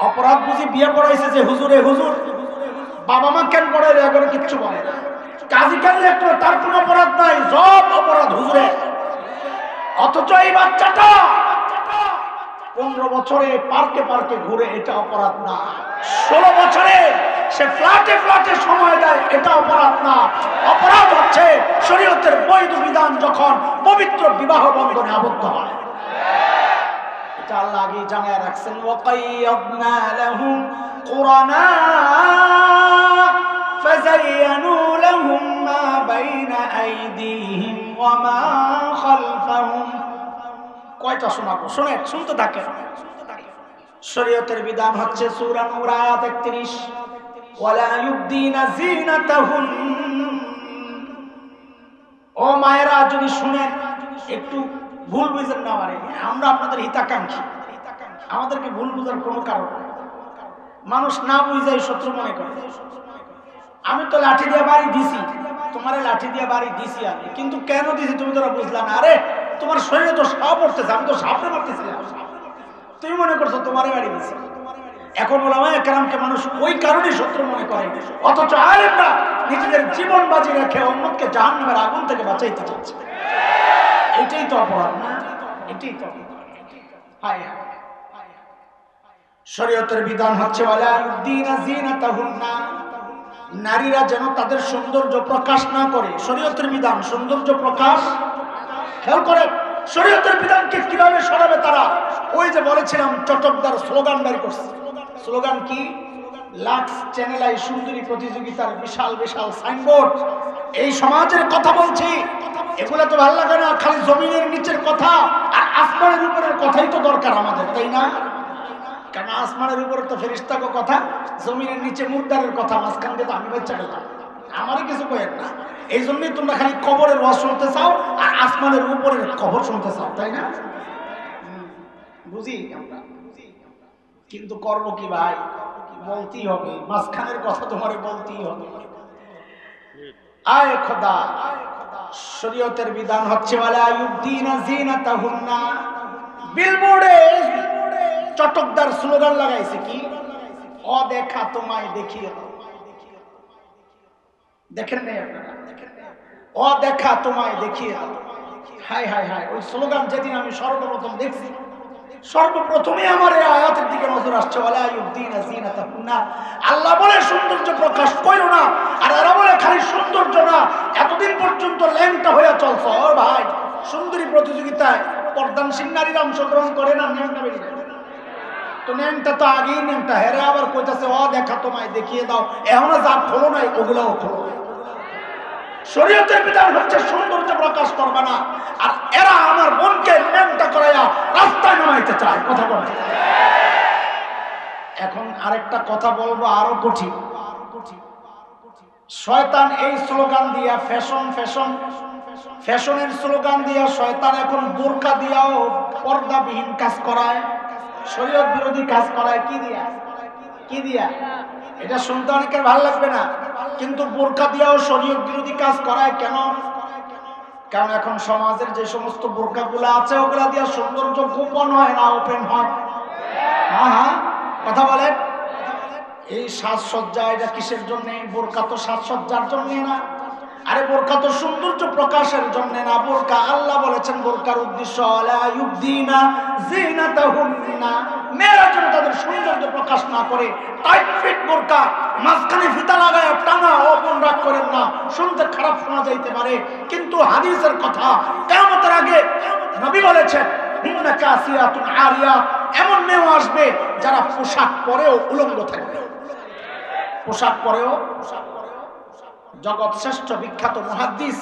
অপরাধ বুঝি বিয়ে পড়াইছে যে হুজুর, এ হুজুর বাবা মা কেন পড়াইলে এখন কিচ্ছু বলে না। কাজী কাজী একটু তার কোনো অপরাধ নাই, সব অপরাধ হুজুরে। অথচ এই বাচ্চাটা 15 বছরে পার্কে পার্কে ঘুরে, এটা অপরাধ না। 16 বছরে সে ফ্ল্যাটে ফ্ল্যাটে সময় দেয়, এটা অপরাধ না। অপরাধ হচ্ছে শরীয়তের বৈধ বিধান যখন পবিত্র বিবাহ বন্ধনে আবদ্ধ হয়। এটা আল্লাহ আগেই জানায় রাখছেন, ওয়াকাইয়াদনা লাহুম কুরানা ফাযায়্যানু লাহুম মা বাইনা আইদিহিম ওয়া মা খালফাহুম। কয়টা শোনাবো? শোনেন, শুনতে থাকেন। শরীয়তের বিধান হচ্ছে সূরা নূর আয়াত 31, ওয়ালা ইউবদিনা যিনাতাহুন। ও মায়েরা যদি শুনেন, একটু ভুল বুঝেন না, মানে আমরা আপনাদের হিতাকাঙ্ক্ষী, আমাদেরকে ভুল বুঝার কোনো কারণ নেই। মানুষ না বুঝাই শত্রু মনে করে। আমি তো লাঠি দিয়ে বাড়ি দিছি, তোমারে লাঠি দিয়ে বাড়ি দিছি আমি, কিন্তু কেন দিছি তুমি তোরা বুঝলা না। আরে তোমার শরীরে তো সাপ পড়তেছে, আমি তো সাপে মারতেছিলাম, তুমি মনে করছো তোমারে বাড়ি দিছি। এখন ওলামায়ে কেরামকে মানুষ ওই কারণে শত্রু মনে করে, অথচ আলেমরা নিজেদের জীবন বাজি রেখে উম্মতকে জাহান্নামের আগুন থেকে বাঁচাইতে চাচ্ছে। এটাই তো অপরাধ না? এটাই তো হায় হায়। শরীয়তের বিধান হচ্ছে ওয়ালা ইউবদিনা যিনাতাহুন্না, নারীরা যেন তাদের সৌন্দর্য প্রকাশ না করে। শরীয়তের বিধান সৌন্দর্য প্রকাশ, খেয়াল করে শরীয়তের বিধানকে কিভাবে সরাবে তারা। ওই যে বলেছিলাম চটকদার স্লোগান বের করছে। স্লোগান কি? লাক্স চ্যানেল সুন্দরী প্রতিযোগিতার বিশাল বিশাল সাইনবোর্ড, এই সমাজের কথা বলছি। এগুলো তো ভালো লাগে না, খালি জমিনের নিচের কথা আর আসমানের উপরের কথাই তো দরকার আমাদের, তাই না? কারণ আসমানের উপরে তো ফেরেশতার কথা, জমিনের নিচে মুর্দারের কথা, মাঝখান দিয়ে তো আমি বাচ্চা গেলাম, আমারই কিছু কয়েক না। এই জন্যই তোমরা খালি কবরের ওয়াজ শুনতে চাও আর আসমানের উপরের খবর শুনতে চাও, তাই না? বুঝি আমরা, কিন্তু করব কি ভাই, বলতেই হবে, মাঝখানের কথা তোমার বলতেই হবে। আয় খোদা, শরীয়তের বিধান হচ্ছে ওয়ালা ইউদ্দিনা যিনাতাহুন্না। বিলবোর্ডে চটকদার স্লোগান লাগাইছে কি, অদেখা তোমায় দেখিয়ে দাও। দেখেন নাই আপনারা? অদেখা তোমায় দেখিয়ে দাও। হায় হায় হায়, ওই স্লোগান যেদিন আমি সর্বপ্রথম দেখছি, সর্বপ্রথমে আমার এই আয়াতের দিকে নজর আসছে, ওয়ালা ইউদ্দিনা যিনাতাহুন্না। আল্লাহ বলে সৌন্দর্য প্রকাশ করো না, আর এরা বলে খালি সৌন্দর্য না, এতদিন পর্যন্ত ল্যাংটা হয়ে চলছ। ও ভাই, সুন্দরী প্রতিযোগিতায় পর্দানশীল নারীরা অংশগ্রহণ করে না, ন্যাংটা বেরিয়ে তো ন্যাংটা তো আগেই ন্যাংটা, হেরে আবার কইতাছে ও দেখা তোমায় দেখিয়ে দাও। এখনো যা খোলো নাই ওগুলোও খোলো। শরীয়তের বিধান হচ্ছে সৌন্দর্য প্রকাশ করবে না, আর এরা আমার বোনকে ন্যাংটা করাইয়া রাস্তায় নামাইতে চায়। কথা বলে এখন আরেকটা কথা বলবো, আরো কঠিন। শয়তান এই স্লোগান দিয়া ফ্যাশন ফ্যাশন ফ্যাশনের স্লোগান দিয়া শয়তান এখন বোরকা দিয়াও পর্দাবিহীন কাজ করায়, শরীয়ত বিরোধী কাজ করায়। কি দিয়া? কি দিয়া? এটা শুনতে অনেকের ভালো লাগবে না, কিন্তু বোরকা দিয়াও শরীয়ত বিরোধী কাজ করায়। কেন? কারণ এখন সমাজের যে সমস্ত বোরকাগুলো আছে ওগুলা দিয়া সৌন্দর্য গোপন হয় না, ওপেন হয়। হ্যাঁ হ্যাঁ, কথা বলেন। এই সাজসজ্জা এটা কিসের জন্য? বোরকা তো সাজসজ্জার জন্য না, আরে বোরকা তো সৌন্দর্য প্রকাশের জন্য না। বোরকা আল্লাহ বলেছেন বোরকার উদ্দেশ্য লা ইউবদিনা যিনাতাহুন্না, মেয়েরা যেন তাদের সৌন্দর্য প্রকাশ না করে। টাইট ফিট বোরকা, মাঝখানে ফিতা লাগায় টানা, অপন রাগ করেন না, শুনতে খারাপ শোনা যাইতে পারে, কিন্তু হাদিসের কথা, কিয়ামতের আগে নবী বলেছেন হুন্না কাসিয়াতুন আরিয়াত, এমন মেয়ে আসবে যারা পোশাক পরেও উলঙ্গ থাকবে। পোশাক পরেও। জগৎ শ্রেষ্ঠ বিখ্যাত মুহাদ্দিস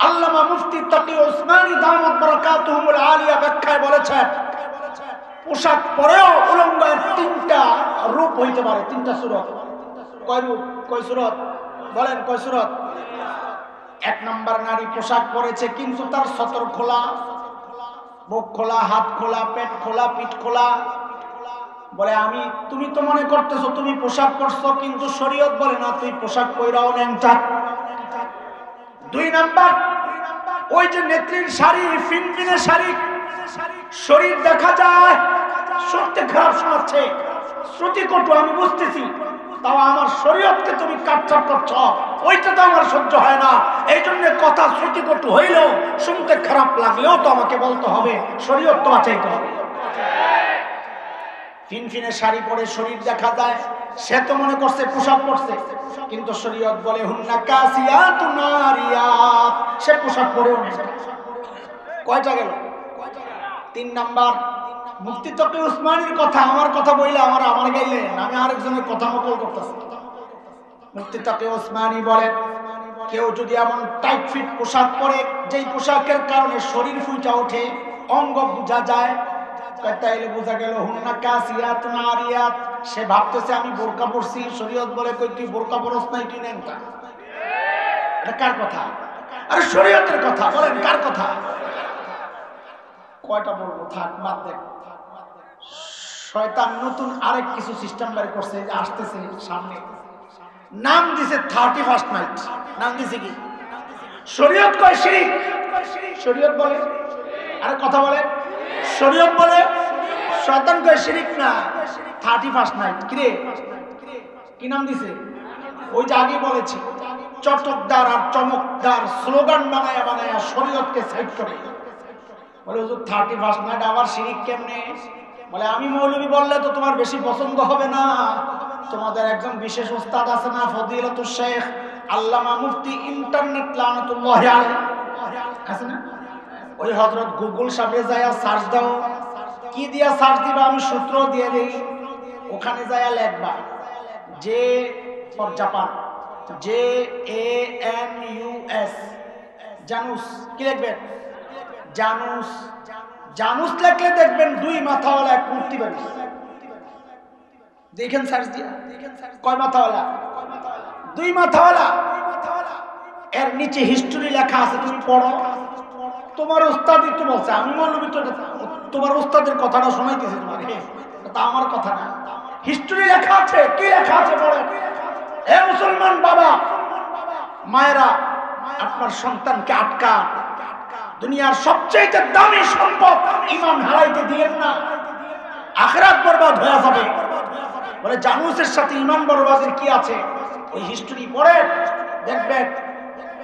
আল্লামা মুফতি তাকি উসমানী দামাত বারাকাতুহুল আলিয়া ব্যাখ্যায় বলেছেন, পোশাক পরেও উলঙ্গের তিনটা রূপ হইতে পারে, তিনটা সূরত। কয় রূপ, কয় সূরত? বলেন কয় সূরত? এক নাম্বার, নারী পোশাক পরেছে কিন্তু তার সতর খোলা, বুক খোলা, হাত খোলা, পেট খোলা, পিঠ খোলা। বলে আমি, তুমি তো মনে করতেছো তুমি পোশাক পরছো, কিন্তু শরীয়ত বলে না তুই পোশাক পরাও ন্যাংটা। দুই নাম্বার, ওই যে নেত্রীর শাড়ি, ফিনফিনে শাড়ি, শরীর দেখা যায়, শুনতে খারাপ শোনাচ্ছে, শ্রুতিকটু আমি বুঝতেছি, তাও আমার শরীয়তকে তুমি কাটছাট করছো, ওইটা তো আমার সহ্য হয় না। এই জন্য কথা শ্রুতিকটু হইলেও, শুনতে খারাপ লাগলেও তো আমাকে বলতে হবে, শরীয়ত তো বাঁচাইতে হবে। ফিনফিনে শাড়ি পরে শরীর দেখা যায়, সে তো মনে করছে পোশাক পরছে, কিন্তু শরীয়ত বলে হুন্না কাসিয়াতুন আরিয়াত, সে পোশাক পরেও নেই। কয়টা গেল? তিন নাম্বার, মুফতি তকি উসমানীর কথা, আমার কথা বইলে আমার গাইলেন, আমি আরেকজনের কথা নকল করতেছি। মুফতি তকি উসমানী বলেন, কেউ যদি এমন টাইট ফিট পোশাক পরে যেই পোশাকের কারণে শরীর ফুইটা ওঠে, অঙ্গ বোঝা যায়, তাইলে বোঝা গেল হুন্না কাসিয়াতুন আরিয়াত, সে ভাবতেছে আমি বোরকা পরছি। শরীয়ত বলে কই তুই বোরকা পরছ নাই, তুই ন্যাংটা। এটা কার কথা? আরে শরীয়তের কথা। বলেন কার কথা? কয়টা বলবো, থাক বাদ দেন। শয়তান নতুন আরেক কিছু সিস্টেম বের করছে, যে আসতেছে সামনে, নাম দিছে 31st নাইট। নাম দিছে কি? শরীয়ত কয় শিরক, শরীয়ত বলে, আরে কথা বলে শরীয়ত বলে, শয়তান কয় শিরক না, 31st নাইট। কিরে কি নাম দিছে? ওই যে আগে বলেছি, চটকদার আর চমকদার স্লোগান বানায়া বানায়া শরীয়তকে সাইড করে বলে হুজুর 31st নাইট আবার শিরক কেমনে? বলে আমি মৌলবী বললে তো তোমার বেশি পছন্দ হবে না, তোমাদের একজন বিশেষ উস্তাদ আছে না, ফজিলাতুল শেখ আল্লামা মুফতি ইন্টারনেট লানাতুল্লাহি আলাইহি আছে না, ওই হযরত গুগল সামনে যায় সার্চ দাও, কি দিয়া সার্চ দিবা আমি সূত্র দিয়ে দেই, ওখানে যায় লিখবা জে ফর জাপান, JANUS, জানুস। কি লিখবেন? জানুস। জানুস লিখলে দেখবেন দুই মাথাওয়ালা এক মূর্তি বানিয়েছে। দেখেন সার্চ দিয়া, কয় মাথাওয়ালা? দুই মাথাওয়ালা। এর নিচে হিস্ট্রি লেখা আছে, তুমি পড়ো। তোমার ওস্তাদই তো বলছে, আমি মৌলবি তো তোমার ওস্তাদের কথাটা শোনাইতেছি তোমাকে, তা আমার কথা না। হিস্ট্রি লেখা আছে, কি লেখা আছে পড়ো। হে মুসলমান বাবা মায়েরা, আপনার সন্তানকে আটকা, দুনিয়ার সবচেয়ে দামি সম্পদ ঈমান হারাইতে দিয়েন না, আখিরাত বরবাদ হয়ে যাবে। বলে জানুসের সাথে ঈমান বরবাদের কি আছে? ওই হিস্ট্রি পড়ে দেখবেন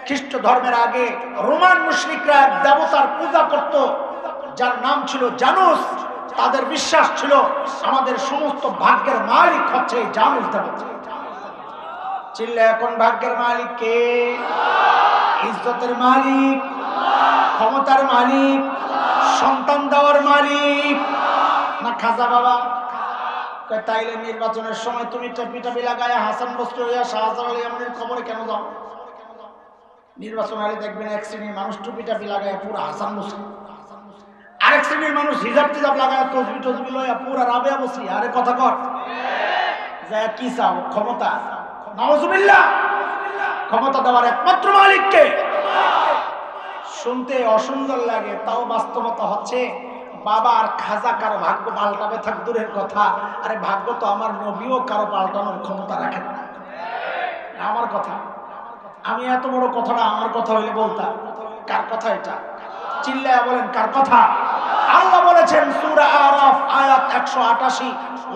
খ্রিস্ট ধর্মের আগে রোমান মুশরিকরা এক দেবতার পূজা করত যার নাম ছিল জানুস। তাদের বিশ্বাস ছিল আমাদের সমস্ত ভাগ্যের মালিক হচ্ছে জানুস দেবতা। চিল্লা এখন ভাগ্যের মালিক কে? ইজ্জতের মালিক, ক্ষমতার মালিক, সন্তান দেওয়ার মালিক না খাজা বাবা? তাইলে নির্বাচনের সময় তুমি টপিটাপি লাগায় হাসান বস্ত্র হইয়া শাহজালাল ইয়ামানের খবরে কেন যাও? নির্বাচন হলে দেখবেন এক শ্রেণীর মানুষ টুপিটাপি লাগায় পুরো হাসান বস্ত্র, আরেক শ্রেণীর মানুষ হিজাব টিজাব লাগায় তসবি টসবি লইয়া পুরা রাবেয়া বসি। আরে কথা কর যা কি চাও? ক্ষমতা। নাউজুবিল্লাহ। ক্ষমতা দেওয়ার একমাত্র মালিককে। শুনতে অসুন্দর লাগে, তাও বাস্তবতা হচ্ছে বাবা আর খাজা কারো ভাগ্য পাল্টাবে থাক দূরের কথা, আরে ভাগ্য তো আমার নবীও কারো পাল্টানোর ক্ষমতা রাখেন না। আমার কথা, আমি এত বড় কথাটা আমার কথা হইলে বলতাম। কার কথা এটা? চিল্লায়া বলেন কার কথা? আল্লাহ বলেছেন সূরা আরাফ আয়াত 188,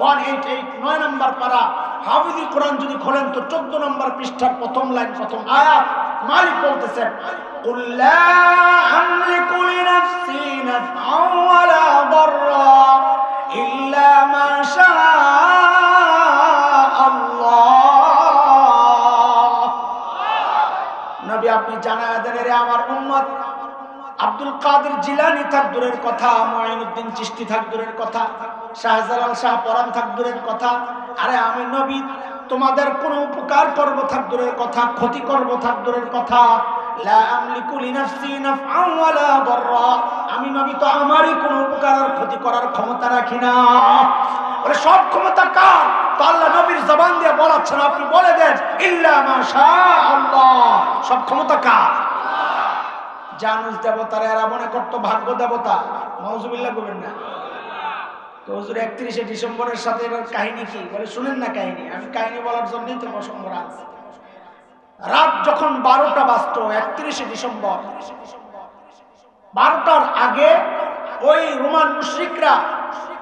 188, 9 নম্বর পারা। হাফিজুল কোরআন যদি খোলেন তো 14 নম্বর পৃষ্ঠার প্রথম লাইন, প্রথম আয়াত। মালিক বলতেছেন কুল লা আমলিকু লিনাফসি নাফআন ওয়ালা দাররা ইল্লা মা শাআ আল্লাহ। নবী আপনি জানায়া দেন রে আমার উম্মত, আব্দুল কাদের জিলানী থাক দূরের কথা, মুঈনুদ্দিন চিশতি থাক দূরের কথা, শাহজালাল শাহ পরাণ থাক দূরের কথা, আরে আমি নবী তোমাদের কোনো উপকার করব থাক দূরের কথা, ক্ষতি করব থাক দূরের কথা। লা আমলিকু লিনাফসি নাফআন ওয়ালা দাররা, আমি নবী তো আমারই কোনো উপকার আর ক্ষতি করার ক্ষমতা রাখি না। বলে সব ক্ষমতা কার? তো আল্লাহ নবীর জবান দিয়ে বলাচ্ছেন, আপনি বলে দেন ইল্লা মা শাআ আল্লাহ। সব ক্ষমতা কার? জানুস দেবতারা এরা মনে করতো ভাগ্য দেবতা। নাউজুবিল্লাহ বলবেন না তো হুজুর 31শে ডিসেম্বরের সাথে এটার কাহিনী কি? বলে শুনেন না কাহিনী। আমি কাহিনী বলার জন্যই তো প্রসঙ্গ রাখছি। রাত যখন 12টা বাজতো 31শে ডিসেম্বর, 12টার আগে ওই রোমান মুশরিকরা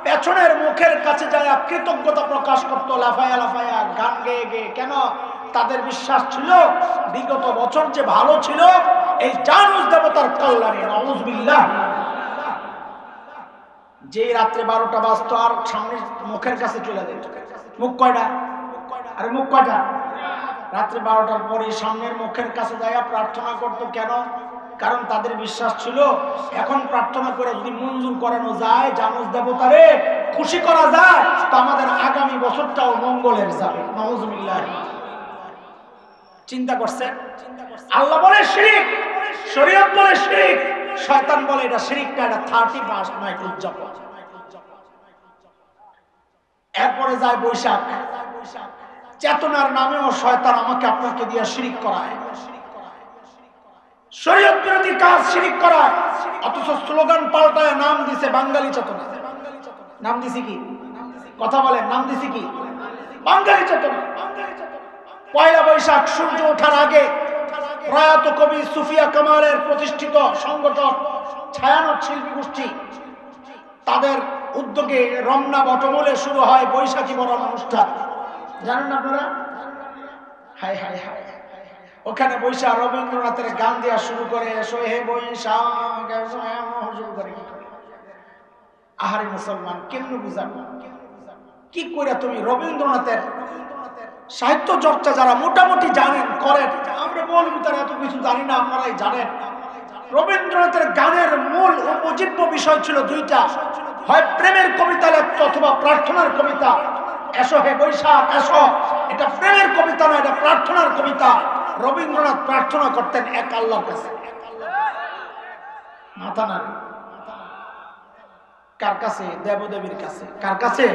পেছনের মুখের কাছে যায় কৃতজ্ঞতা প্রকাশ করতো, লাফায়া লাফায়া গান গেয়ে গেয়ে। কেন? তাদের বিশ্বাস ছিল বিগত বছর যে ভালো ছিল এই জানুস দেবতার কল্যাণে। নাউজুবিল্লাহ। যে রাত্রে 12টা বাজতো আর সামনে মুখের কাছে চলে যেত। মুখ কয়টা? আরে মুখ কয়টা? রাত্রে 12টার পরে সামনের মুখের কাছে যায় প্রার্থনা করতো। কেন? কারণ তাদের বিশ্বাস ছিল এখন প্রার্থনা করে যদি মঞ্জুর করানো যায়, জানুস দেবতারে খুশি করা যায়, তো আমাদের আগামী বছরটাও মঙ্গলের যাবে। নাউজুবিল্লাহ। চিন্তা করছেন? আল্লাহ বলে শিরক, শরীয়ত বলে শিরক, শয়তান বলে এটা শিরক না, এটা 31 নাইট উদযাপন। এরপরে যায় বৈশাখ। চেতনার নামেও শয়তান আমাকে আপনাকে দিয়ে শিরক করায়, শরীয়ত বিরোধী কাজ শিরক করায়। অথচ স্লোগান পাল্টায় নাম দিছে বাঙালি চেতনা। নাম দিছি কি? কথা বলেন, নাম দিছি কি? বাঙালি চেতনা। পয়লা বৈশাখ সূর্য ওঠার আগে প্রয়াত কবি সুফিয়া কামালের প্রতিষ্ঠিত সংগঠন ছায়ানট শিল্পী গোষ্ঠী, তাদের উদ্যোগে রমনা বটমূলে শুরু হয় বৈশাখী বরণ অনুষ্ঠান। জানেন আপনারা? হায় হায় হায়। ওখানে বৈশাখ রবীন্দ্রনাথের গান দেওয়া শুরু করে, এসো হে বৈশাখ শুরু করে। আহারে মুসলমান, কেমন বুঝাবো? কি করে তুমি রবীন্দ্রনাথের সাহিত্য চর্চা যারা মোটামুটি জানেন করেন, আমরা বলবো তারা এত কিছু জানি না, আপনারাই জানেন। রবীন্দ্রনাথের গানের মূল উপজীব্য বিষয় ছিল দুইটা, হয় প্রেমের কবিতা লেখত অথবা প্রার্থনার কবিতা। এসো হে বৈশাখ এসো, এটা প্রেমের কবিতা না, এটা প্রার্থনার কবিতা। রবীন্দ্রনাথ প্রার্থনা করতেন এক আল্লাহর কাছে। মাথা নাড়ে কার কাছে? দেবদেবীর কাছে। কার কাছে?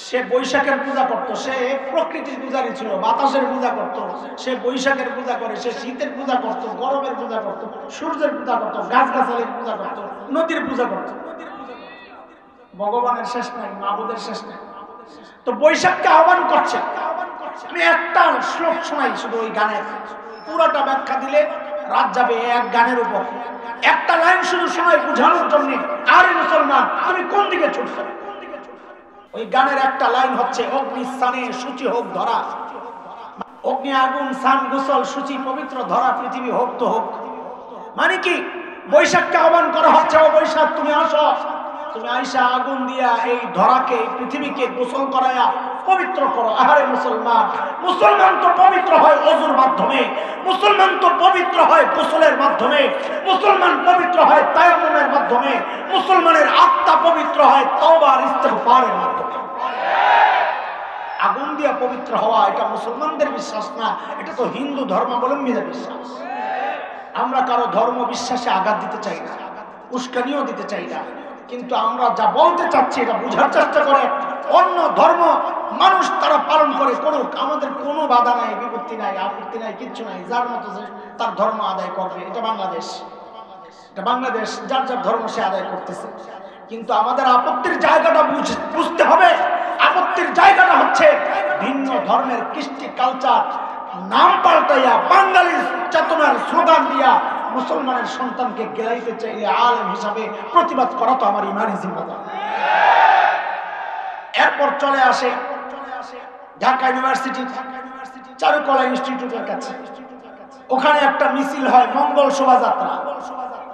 সে বৈশাখের পূজা করত, সে প্রকৃতির পূজারী ছিল, বাতাসের পূজা করত, সে বৈশাখের পূজা করে, সে শীতের পূজা করত, গরমের পূজা করত, সূর্যের পূজা করত, গাছগাছালির পূজা করত, নদীর পূজা করত। ভগবানের শেষ নাই, মাবুদের শেষ নাই। তো বৈশাখকে আহ্বান করছে। আমি একটা শ্লোক শোনাই শুধু ওই গানের, পুরোটা ব্যাখ্যা দিলে রাত যাবে এক গানের উপর। একটা লাইন শুধু শোনাই বুঝানোর জন্য। আরে মুসলমান, তুমি কোন দিকে ছুটছো? ওই গানের একটা লাইন হচ্ছে, অগ্নি স্থানে সূচি হোক ধরা, অগ্নি আগুন স্নান গোসল সূচি পবিত্র ধরা, পৃথিবী হোক তো হোক। মানে কি? বৈশাখকে আহ্বান করা হচ্ছে, ও বৈশাখ তুমি আসো, তুমি আইসা আগুন দিয়া এই ধরাকে, পৃথিবীকে গোসল করায়া পবিত্র করো। আহারে মুসলমান, মুসলমান তো পবিত্র হয় ওযুর মাধ্যমে, মুসলমান তো পবিত্র হয় গোসলের মাধ্যমে, মুসলমান পবিত্র হয় তায়াম্মুমের মাধ্যমে, মুসলমানের আত্মা পবিত্র হয় তওবা আর ইস্তিগফারের মাধ্যমে। আগুন দিয়া পবিত্র হওয়া এটা মুসলমানদের বিশ্বাস না, এটা তো হিন্দু ধর্মাবলম্বীদের বিশ্বাস। আমরা কারো ধর্ম বিশ্বাসে আঘাত দিতে চাই না, উস্কানিও দিতে চাই না, কিন্তু আমরা যা বলতে চাচ্ছি এটা বুঝার চেষ্টা করে। অন্য ধর্ম মানুষ তারা পালন করে করুক, আমাদের কোনো বাধা নাই, বিপত্তি নাই, আপত্তি নাই, কিচ্ছু নাই। যার মতো যে তার ধর্ম আদায় করবে, এটা বাংলাদেশ, এটা বাংলাদেশ, যার যার ধর্ম সে আদায় করতেছে। কিন্তু আমাদের আপত্তির জায়গাটা বুঝতে হবে। আপত্তির জায়গাটা হচ্ছে ভিন্ন ধর্মের কৃষ্টি কালচার নাম পাল্টাইয়া বাঙালি চেতনার স্লোগান দিয়া মুসলমানের সন্তানকে গেলাইতে চাইলে আলেম হিসাবে প্রতিবাদ করা তো আমার ইমানি জিম্মাদার। এরপর চলে আসে ঢাকা ইউনিভার্সিটি চারুকলা ইনস্টিটিউটের কাছে। ওখানে একটা মিছিল হয়, মঙ্গল শোভাযাত্রা।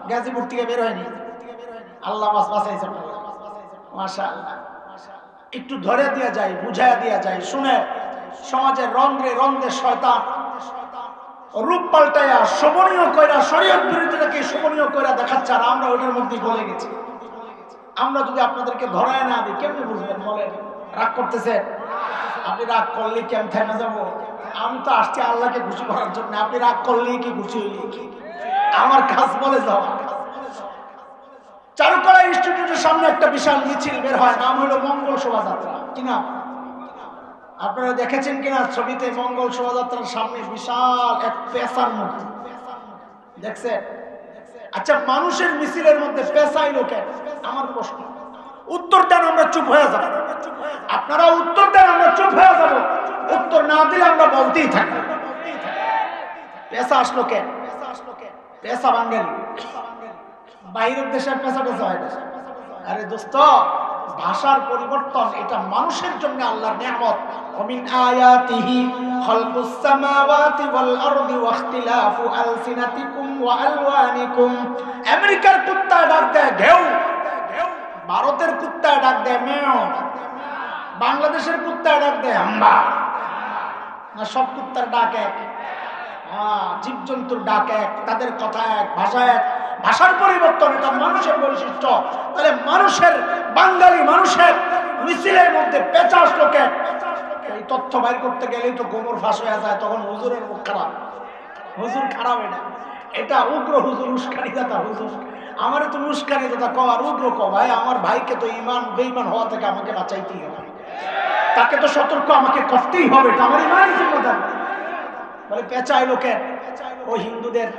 গাজীপুর থেকে বের হয়নি, আল্লাহ বাঁচাইছে মাশাআল্লাহ। একটু ধরে দেওয়া যায়, বুঝাইয়া দেওয়া যায়, শুনে সমাজের রন্ধ্রে রন্ধ্রে শয়তান রূপ পাল্টাইয়া শোভনীয় কইরা, শরীয়ত বিরোধীটাকে শোভনীয় কইরা দেখাচ্ছে, আর আমরা ওইটার মধ্যেই গলে গেছি। আমরা যদি আপনাদেরকে ধরায় না দিই কেমনে বুঝবেন বলেন? রাগ করতেছে? আপনি রাগ করলে কি আমি থেমে যাবো? আমি তো আসছি আল্লাহকে খুশি করার জন্য। আপনি রাগ করলেই কি খুশি হইলে কি? আমার কাজ বলে যাওয়া। চারুকলা ইনস্টিটিউটের সামনে একটা বিশাল মিছিল বের হয়, নাম হলো মঙ্গল শোভাযাত্রা। কিনা আপনারা দেখেছেন কিনা ছবিতে? মঙ্গল শোভাযাত্রার সামনে বিশাল এক পেশার মূর্তি দেখছেন? আচ্ছা, মানুষের মিছিলের মধ্যে পেশাই লোকে, আমার প্রশ্ন, উত্তর দেন, আমরা চুপ হয়ে যাব। আপনারা উত্তর দেন, আমরা চুপ হয়ে যাব। উত্তর না দিলে আমরা বলতেই থাকি। পেশা আসলো কেন? পেশা বাঙালি, বাইরের দেশের পেশা পেশা হয় না। আরে দোস্ত, ভাষার পরিবর্তন এটা মানুষের জন্য আল্লাহর নিয়ামত। ওমিন আয়াতিহি খালকুস সামাওয়াতি ওয়াল আরদি ওয়া ইখতিলাফু আলসিনাতিকুম ওয়া আলওয়ানিকুম। আমেরিকার কুত্তা ডাক দেয় ঘেউ, ভারতের কুত্তা ডাক দেয় মেও, বাংলাদেশের কুত্তা ডাক দেয় হাম্বা। না, সব কুত্তার ডাক এক? জীবজন্তুর ডাক এক, তাদের কথা এক, ভাষা এক। ভাষার পরিবর্তন এটা মানুষের বৈশিষ্ট্য। তাহলে মানুষের, বাঙালি মানুষের মিছিলের মধ্যে পেঁচা আসলো কেন? এই তথ্য বাইর করতে গেলেই তো গোবর ফাঁস হয়ে যায়। তখন হুজুরের মুখ খারাপ। হুজুর খারাপ এটা, এটা উগ্র হুজুর, উস্কানি দাতা হুজুর। আমারে তুমি উস্কানি দাতা কও আর উগ্র কও। ভাই, আমার ভাইকে তো ইমান বেঈমান হওয়া থেকে আমাকে বাঁচাইতেই হবে, তাকে তো সতর্ক আমাকে করতেই হবে, এটা আমার ইমানই জিম্মাদার। বলে পেঁচা এলো কেন? ও হিন্দুদের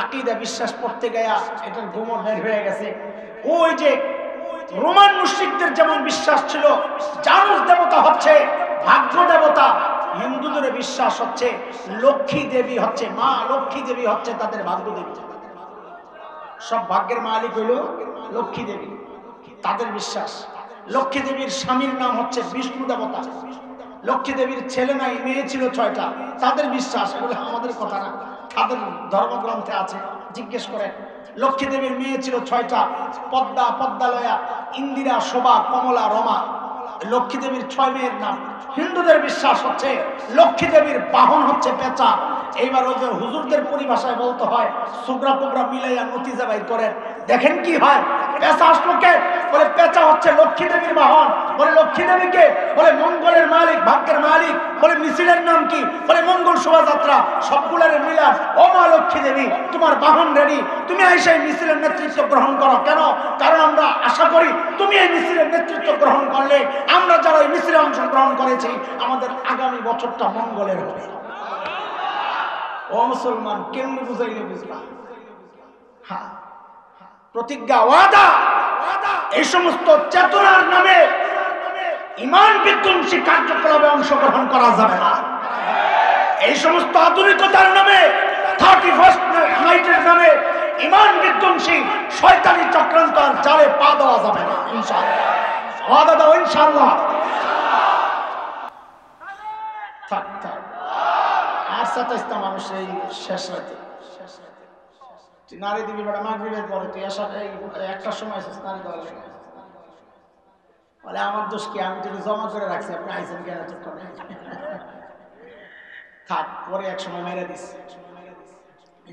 আকীদা বিশ্বাস করতে গেয়া এটার গোমর বের হয়ে গেছে। ওই যে রোমান মুশরিকদের যেমন বিশ্বাস ছিল জানুস দেবতা হচ্ছে ভাগ্য দেবতা, হিন্দুদের বিশ্বাস হচ্ছে লক্ষ্মী দেবী হচ্ছে মা, লক্ষ্মী দেবী হচ্ছে তাদের ভাগ্য দেবী। সব ভাগ্যের মালিক হইল লক্ষ্মী দেবী, তাদের বিশ্বাস। লক্ষ্মী দেবীর স্বামীর নাম হচ্ছে বিষ্ণু দেবতা। লক্ষ্মী দেবীর ছেলে নাই, মেয়ে ছিল 6টা, তাদের বিশ্বাস। এগুলো আমাদের কথা না, তাদের ধর্মগ্রন্থে আছে, জিজ্ঞেস করে। লক্ষ্মী দেবীর মেয়ে ছিল 6টা, পদ্মা, পদ্মালয়া, ইন্দিরা, শোভা, কমলা, রমা। লক্ষ্মী দেবীর 6 মেয়ের নাম। হিন্দুদের বিশ্বাস হচ্ছে লক্ষ্মী দেবীর বাহন হচ্ছে পেঁচা। এইবার ওই যে হুজুরদের পরিভাষায় বলতে হয় সুগরা পুগরা মিলাইয়া নতিজা বাইর করেন। দেখেন কি হয়, পেঁচা আসলো কে? বলে পেঁচা হচ্ছে লক্ষ্মী দেবীর বাহন। বলে লক্ষ্মী দেবীকে? বলে মঙ্গলের মালিক, ভাগ্যের মালিক। বলে মিছিলের নাম কি? বলে মঙ্গল শোভাযাত্রা, সবগুলোর মিলান। ও মা লক্ষ্মী দেবী, তোমার বাহন রেডি, তুমি এসে মিছিলের নেতৃত্ব গ্রহণ করো। কেন? কারণ আমরা আশা করি তুমি এই মিছিলের নেতৃত্ব গ্রহণ করলে আমরা যারা এই মিছিলে অংশগ্রহণ করেছি আমাদের আগামী বছরটা মঙ্গলের হবে। ও মুসলমান, কেমনি বুঝাইলে বুঝবা? হ্যাঁ, প্রতিজ্ঞা, ওয়াদা, এই সমস্ত চেতনার নামে ঈমান বিধ্বংসী কার্যকলাপে অংশগ্রহণ করা যাবে না। এই সমস্ত আধুনিকতার নামে 31st নাইটের নামে ঈমান বিধ্বংসী শয়তানি চক্রান্ত আর জালে পা দেওয়া যাবে না। ইনশাআল্লাহ, ওয়াদা দাও ইনশাআল্লাহ। থাক থাক, আর সাতাইশটা মানুষ এই শেষ রাতে তুই নারী দিবি বেটা, মাগরিবের পরে তুই আসার এই একটার সময় এসেছিস নারী দেওয়ার সময়। বলে আমার দোষ কি, আমি যদি জমা করে রাখছি, আপনি আইসেন কেন? থাক, পরে এক সময় মেরে দিস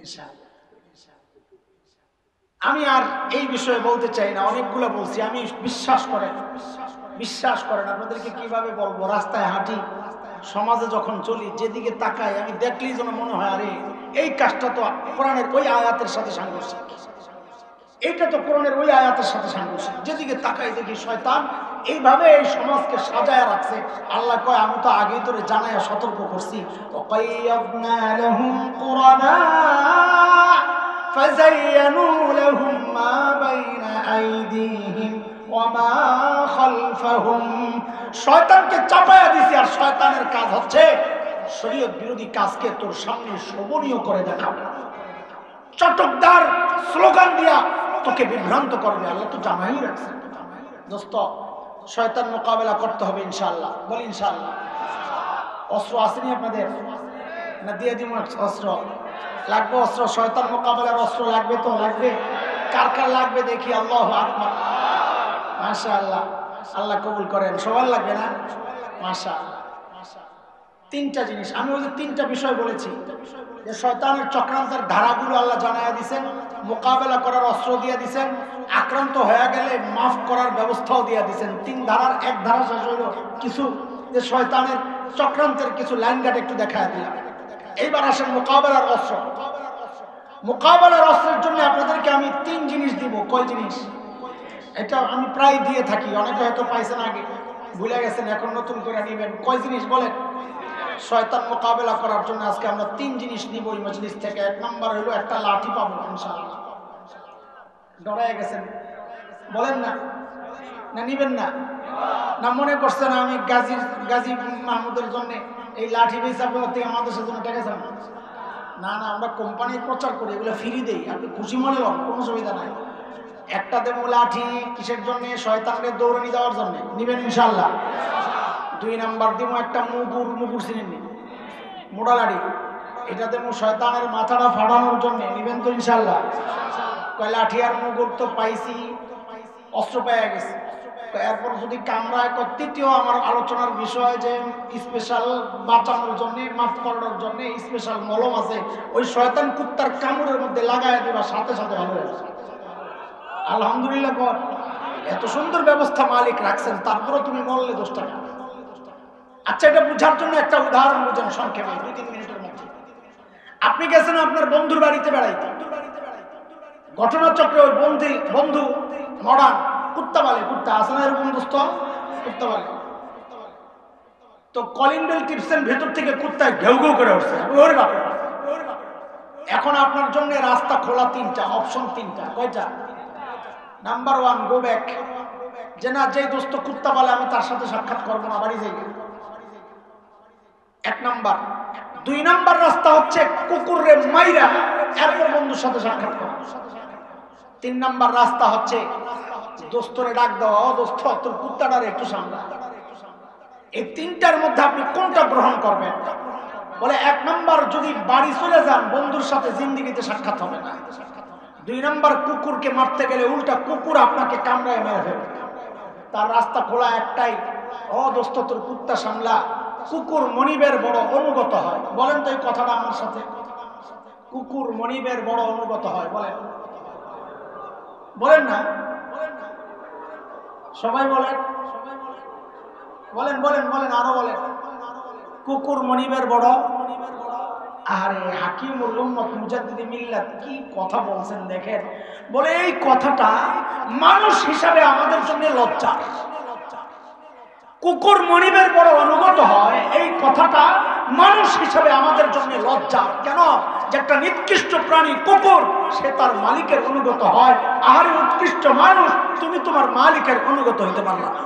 ইনশাআল্লাহ। আমি আর এই বিষয়ে বলতে চাই না, অনেকগুলো বলছি। আমি বিশ্বাস করেন আপনাদেরকে কিভাবে বলবো? রাস্তায় হাঁটি, সমাজে যখন চলি, যেদিকে তাকাই আমি দেখলেই যেন মনে হয় আরে এই কাজটা তো কোরআনের ওই আয়াতের সাথে সাংঘর্ষিক, এইটা তো কোরআনের ওই আয়াতের সাথে সাংঘর্ষিক। যেদিকে তাকাই দেখি শয়তান এইভাবে এই সমাজকে সাজায় রাখছে। আল্লাহ কয়, আমি তো আগেই তোরে জানায়া সতর্ক করছি। ওয়াকাইয়াবনা লাহুম কুরানা ফাযায়্যানু লাহুম মা বাইনা আইদিহিম ওয়া মা খালফাহুম। শয়তানকে চাপায়া দিছি, আর শয়তানের কাজ হচ্ছে শরীয়ত বিরোধী কাজকে তোর সামনে শোভনীয় করে দেখাবে, চটকদার স্লোগান দিয়া তোকে বিভ্রান্ত করবে। আল্লাহ তো জানাই রাখছে। দোস্ত, শয়তান মোকাবেলা করতে হবে ইনশাআল্লাহ। বলি ইনশাআল্লাহ। অস্ত্র আসেনি আপনাদের? না দিয়ে দিব অস্ত্র? লাগবে অস্ত্র, শয়তান মোকাবেলার অস্ত্র লাগবে তো লাগবে। কার কার লাগবে দেখি? আল্লাহু আকবার, মাশাআল্লাহ, আল্লাহ কবুল করেন। সবার লাগবে না? মাশাআল্লাহ। তিনটা জিনিস আমি ওই যে তিনটা বিষয় বলেছি যে শয়তানের চক্রান্তের ধারাগুলো আল্লাহ জানাইয়া দিয়েছেন, মোকাবেলা করার অস্ত্র দিয়ে দিয়েছেন, আক্রান্ত হয়ে গেলে মাফ করার ব্যবস্থাও দিয়ে দিয়েছেন। তিন ধারার এক ধারা শেষ হইল কিছু যে শয়তানের চক্রান্তের কিছু লাইনঘাট একটু দেখায় দিলাম। এইবার আসেন মোকাবেলার অস্ত্র। মোকাবেলার অস্ত্রের জন্য আপনাদেরকে আমি তিন জিনিস দিব। কয় জিনিস? এটা আমি প্রায় দিয়ে থাকি, অনেকে হয়তো পাইছেন আগে, ভুলে গেছেন, এখন নতুন করে নিবেন। কয় জিনিস বলেন? শয়তান মোকাবেলা করার জন্য আজকে আমরা তিন জিনিস নিব এই মজলিস থেকে। এক নম্বর হলো একটা লাঠি পাবো ইনশাআল্লাহ। ডরায় গেছেন? বলেন না, না নিবেন না? না মনে করছেন আমি গাজী মাহমুদের জন্য এই লাঠি বেচা থেকে আমাদের সাথে টাকা চান? না না, আমরা কোম্পানির প্রচার করি, এগুলো ফ্রি দেই, আপনি খুশি মনে হন, কোনো সুবিধা নাই। একটা দেবো লাঠি কিসের জন্য? শয়তানকে দৌড়ানি দেওয়ার জন্য। নিবেন ইনশাআল্লাহ? দুই নাম্বার দিব একটা মুগুর চিনেননি? মোড়া লাঠি, এটা দেবো শয়তানের মাথাটা ফাটানোর জন্য। নিবেন তো ইনশাআল্লাহ? কয় লাঠি আর মুগুর তো পাইছি, অস্ত্র পাইয়া গেছে। এরপর যদি কামড়ায়, তৃতীয় আমার আলোচনার বিষয় যে স্পেশাল বাঁচানোর জন্য, মাফ করানোর জন্য স্পেশাল মলম আছে, ওই শয়তান কুত্তার কামড়ের মধ্যে লাগাই দেবা, সাথে সাথে ভালো হয়ে যাবে। আলহামদুলিল্লাহ কর, এত সুন্দর ব্যবস্থা মালিক রাখছেন, তারপরে তুমি মরলে দোষটা না। আচ্ছা, এটা বুঝার জন্য একটা উদাহরণ বুঝেন সংক্ষেপে 2-3 মিনিটের মধ্যে। আপনি গেছেন আপনার বন্ধুর বাড়িতে বেড়াইতে, ঘটনাচক্রে ওই বন্ধু মডার্ন কুত্তা বলে, কুত্তা আছে না এরকম দোস্ত? কুত্তা বলে তো কলিং বেল টিপসেন, ভেতর থেকে কুত্তায় ঘেউ ঘেউ করে উঠছে। ওরে বাবা! এখন আপনার জন্য রাস্তা খোলা তিনটা, অপশন তিনটা। কয়টা? নাম্বার 1, গো ব্যাক, যে না, যেই দোস্ত কুত্তা বলে আমি তার সাথে সাক্ষাৎ করবো না, বাড়ি যাই। 1 নাম্বার। 2 নাম্বার রাস্তা হচ্ছে কুকুরে মাইরা এরপর বন্ধুর সাথে সাক্ষাৎ করা। 3 নাম্বার রাস্তা হচ্ছে দোস্তরে ডাক দেওয়া, ও দোস্ত তোর কুত্তাটার একটু সামলা। এই তিনটার মধ্যে আপনি কোনটা গ্রহণ করবেন? বলে 1 নাম্বার, যদি বাড়ি চলে যান বন্ধুর সাথে জিন্দেগিতে সাক্ষাৎ হবে না। 2 নাম্বার, কুকুরকে মারতে গেলে উল্টা কুকুর আপনাকে কামড়ায় মেরে ফেলবে। তার রাস্তা খোলা একটাই, ও দোস্ত তোর কুত্তা সামলা। কুকুর মনিবের বড় অনুগত হয়। বলেন তো এই কথাটা আমার সাথে। কুকুর মনিবের বড় অনুগত হয়, বলেন না? সবাই বলেন, বলেন বলেন বলেন, আরো বলেন। কুকুর মনিবের বড়। আরে হাকিমুল উম্মত মুজাদ্দিদি মিল্লাত কি কথা বলছেন দেখেন। বলে এই কথাটা মানুষ হিসাবে আমাদের জন্য লজ্জা। কুকুর মনিবের বড় অনুগত হয়, এই কথাটা মানুষ হিসাবে আমাদের জন্য লজ্জা। কেন? যে একটা নিকৃষ্ট প্রাণী কুকুর, সে তার মালিকের অনুগত হয়। আহারে উৎকৃষ্ট মানুষ, তুমি তোমার মালিকের অনুগত হইতে পারলা না।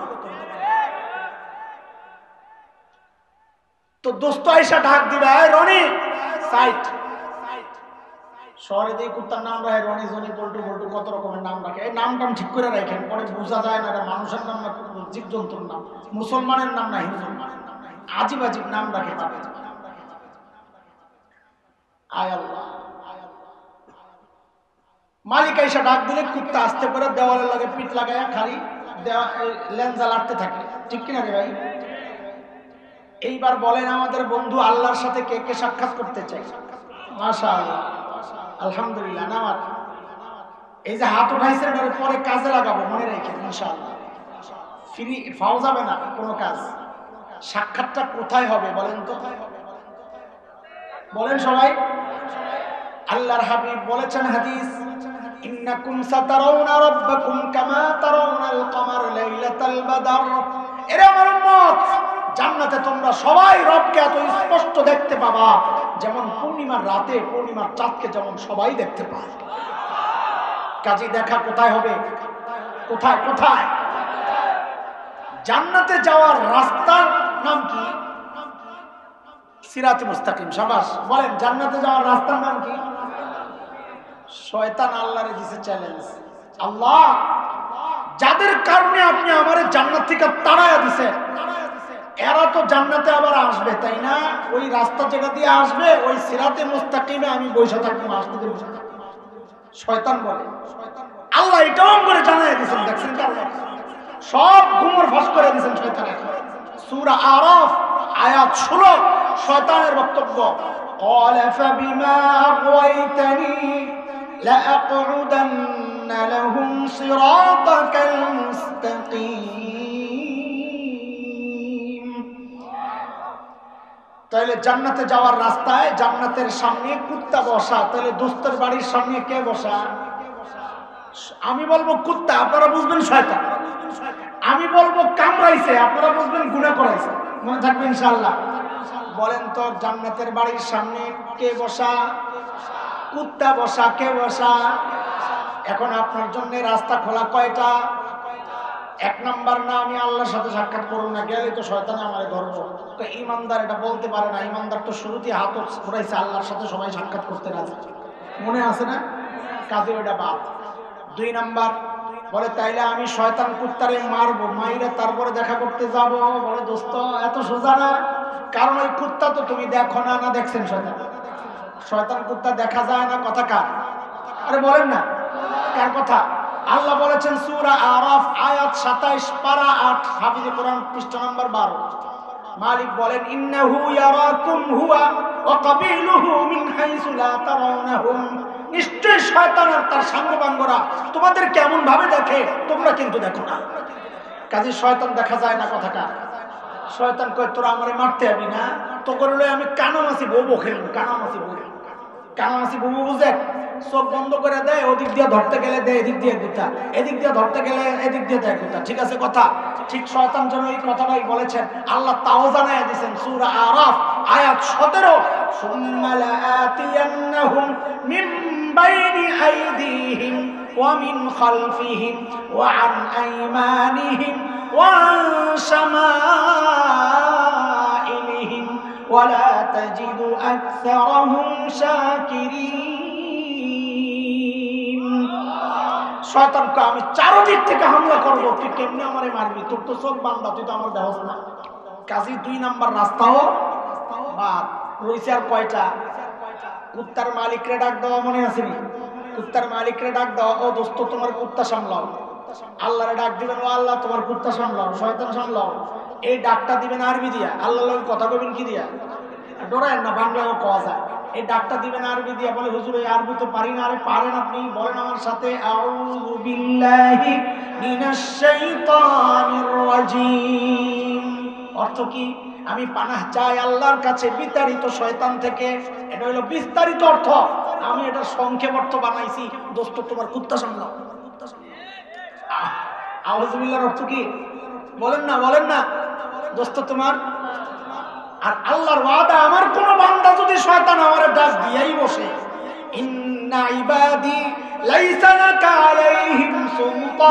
তো দোস্ত আইসা ডাক দিবে, রনি সাইট। শহরে দিয়ে কুত্তার নাম রাখে রনি, জনি, পল্টু পল্টু, কত রকমের নাম রাখে। এই নাম টাম ঠিক করে রাখেন, পরে বোঝা যায় না এটা মানুষের নাম না জীবজন্তুর নাম, মুসলমানের নাম না হিন্দুর নাম, আজিব আজিব নাম রাখে পাবে। আয় আল্লাহ, মালিক আইসা ডাক দিলে কুত্তা আসতে পারে, দেওয়ালের লাগে পিঠ লাগায় খালি লেঞ্জা লাড়তে থাকে, ঠিক কিনা রে ভাই? এইবার বলেন আমাদের বন্ধু আল্লাহর সাথে কে কে সাক্ষাৎ করতে চাই? মাশাআল্লাহ, আলহামদুলিল্লাহ। নামাজ এই যে হাত উঠাইছেন এর পরে কাজে লাগাবো, মনে রাখেন ইনশাআল্লাহ। ফ্রি পাওয়া যাবে না কোনো কাজ। সাক্ষাৎটা কোথায় হবে বলেন তো? বলেন সবাই। আল্লাহর হাবিব বলেছেন হাদিস, ইন্নাকুম সাতারাউনা রাব্বাকুম কামা তারাউনাল কমার লাইলাতাল বদর। এরে আমার উম্মত, জান্নাতে তোমরা সবাই রবকে এত স্পষ্ট দেখতে পাবা যেমন পূর্ণিমার রাতে পূর্ণিমার চাঁদকে যেমন সবাই দেখতে পায়। কাজী দেখা কোথায় হবে? কোথায় কোথায়? জান্নাতে যাওয়ার রাস্তার নাম কি? সিরাতে মুস্তাকিম। শাবাশ, বলেন জান্নাতে যাওয়ার রাস্তার নাম কি? শয়তান আল্লাহরে দিছে চ্যালেঞ্জ, আল্লাহ যাদের কারণে আপনি আমারে জান্নাত থেকে তাড়ায়া দিছেন, এরা তো জান্নাতে আবার আসবে তাই না? ওই রাস্তা যেটা দিয়ে আসবে ওই সিরাতে মুস্তাকিমে আমি বসে থাকবো, আসতে দেব। শয়তান বলে, আল্লাহ এটাও করে জানাই দিয়েছেন। দেখছেন সব গুমর ফাঁস করে দিয়েছেন শয়তানের। সূরা আরাফ আয়াত 16 শয়তানের বক্তব্য, قال فبما أغويتني لأقعدن لهم صراطك المستقيم। তাহলে জান্নাতে যাওয়ার রাস্তায় জান্নাতের সামনে কুত্তা বসা, তাহলে দোস্তের বাড়ির সামনে কে বসা? আমি বলবো কুত্তা, আপনারা বুঝবেন শয়তান। আমি বলবো কামড়াইছে, আপনারা বুঝবেন গুনাহ করাইছে। মনে থাকবে ইনশাআল্লাহ। বলেন তো জান্নাতের বাড়ির সামনে কে বসা? কুত্তা বসা। কে বসা? এখন আপনার জন্য রাস্তা খোলা কয়টা? এক নাম্বার না আমি আল্লাহর সাথে সাক্ষাৎ করব না, গেলে তো শয়তানে আমারে ধরবো। তো ইমানদার এটা বলতে পারে না। ইমানদার তো শুরুতেই হাত উঠাইছে, আল্লাহর সাথে সবাই সাক্ষাৎ করতে রাজি, মনে আছে না? কাজে ওটা বাদ। দুই নাম্বার বলে তাইলে আমি শয়তান কুত্তারে মারবো, মাইরে তারপরে দেখা করতে যাব। বলে দোস্ত এত সোজা না, কারণ ওই কুত্তা তো তুমি দেখো না। না দেখছেন শয়তান? শয়তান কুত্তা দেখা যায় না, কথা কার? আরে বলেন না কার কথা? আল্লাহ বলেছেন সূরা আরাফ আয়াত 27 পারা 8 হাফিজে কোরআন পৃষ্ঠা নাম্বার 12। মালিক বলেন ইন্নাহু ইয়ারাকুম হুয়া ওয়া কাবিলুহু মিন হাইসু লা তারাউনাহুম। নিশ্চয় শয়তান আর তার সাঙ্গপাঙ্গরা তোমাদের কেমন ভাবে দেখে, তোমরা কিন্তু দেখো না। কাজে শয়তান দেখা যায় না, কথা কার? শয়তান কয় তোরা আমারে মারতে যাবি না, তো করলে আমি কানামাছি বউ খেলবো। কানামাছি বউ, কানামাছি বউ বুঝে চোখ বন্ধ করে দেয়, ওদিক দিয়ে ধরতে গেলে দেয় এদিক দিয়ে গুতা, এদিক দিয়ে ধরতে গেলে এদিক দিয়ে দেয় গুতা। ঠিক আছে কথা? ঠিক শয়তান যেন এই কথাটাই বলেছেন। আল্লাহ তাও জানায় দিয়েছেন সূরা আরাফ আয়াত 17, সুম্মা লাআতিয়ান্নাহুম মিন বাইনি আইদিহিম ওয়া মিন খালফিহিম ওয়া আন আইমানিহিম ওয়া আন শামাইলিহিম ওয়া লা তাজিদু আকসারাহুম শাকিরিন। শয়তানকে আমি চারদিক থেকে হামলা করবো, তুই কেমনে আমারে মারবি? তোর তো চোখ বান্ধা, তুই তো আমার দেহস না। কাজী 2 নাম্বার রাস্তাও বাদ রয়েছে। আর কয়টা? কুত্তার মালিকরে ডাক দেওয়া, মনে আসেনি? কুত্তার মালিকরে ডাক দেওয়া, ও দোস্ত তোমার কুত্তা সামলাও। আল্লাহরে ডাক দিবেন, ও আল্লাহ তোমার কুত্তা সামলাও, শয়তান সামলাও। এই ডাকটা দিবেন আরবি দিয়া। আল্লাহর লগে কথা কইবেন কি দিয়া? ডরায়েন না, বাংলাও কওয়া যায়। এই ডাকটা দিবেন আরবি দিয়ে, বলে হুজুর এই আরবি তো পারি না। আরে পারেন আপনি, বলেন আমার সাথে, আউযু বিল্লাহি মিনাশ শাইতানির রাজীম। অর্থ কি? আমি পানাহ চাই আল্লাহর কাছে বিতাড়িত শয়তান থেকে। এটা হলো বিস্তারিত অর্থ, আমি এটা সংক্ষেপ অর্থ বানাইছি। দোস্ত তোমার কুত্তা সামলাও। আউযু বিল্লাহর অর্থ কি? বলেন না, বলেন না দোস্ত তোমার। আর আল্লাহর ওয়াদা, আমার কোন বান্দা যদি শয়তান আমারে ডাক দিয়েই বসে, ইন্না ইবাদি লাইসা লাকা আলাইহিম সুলতান,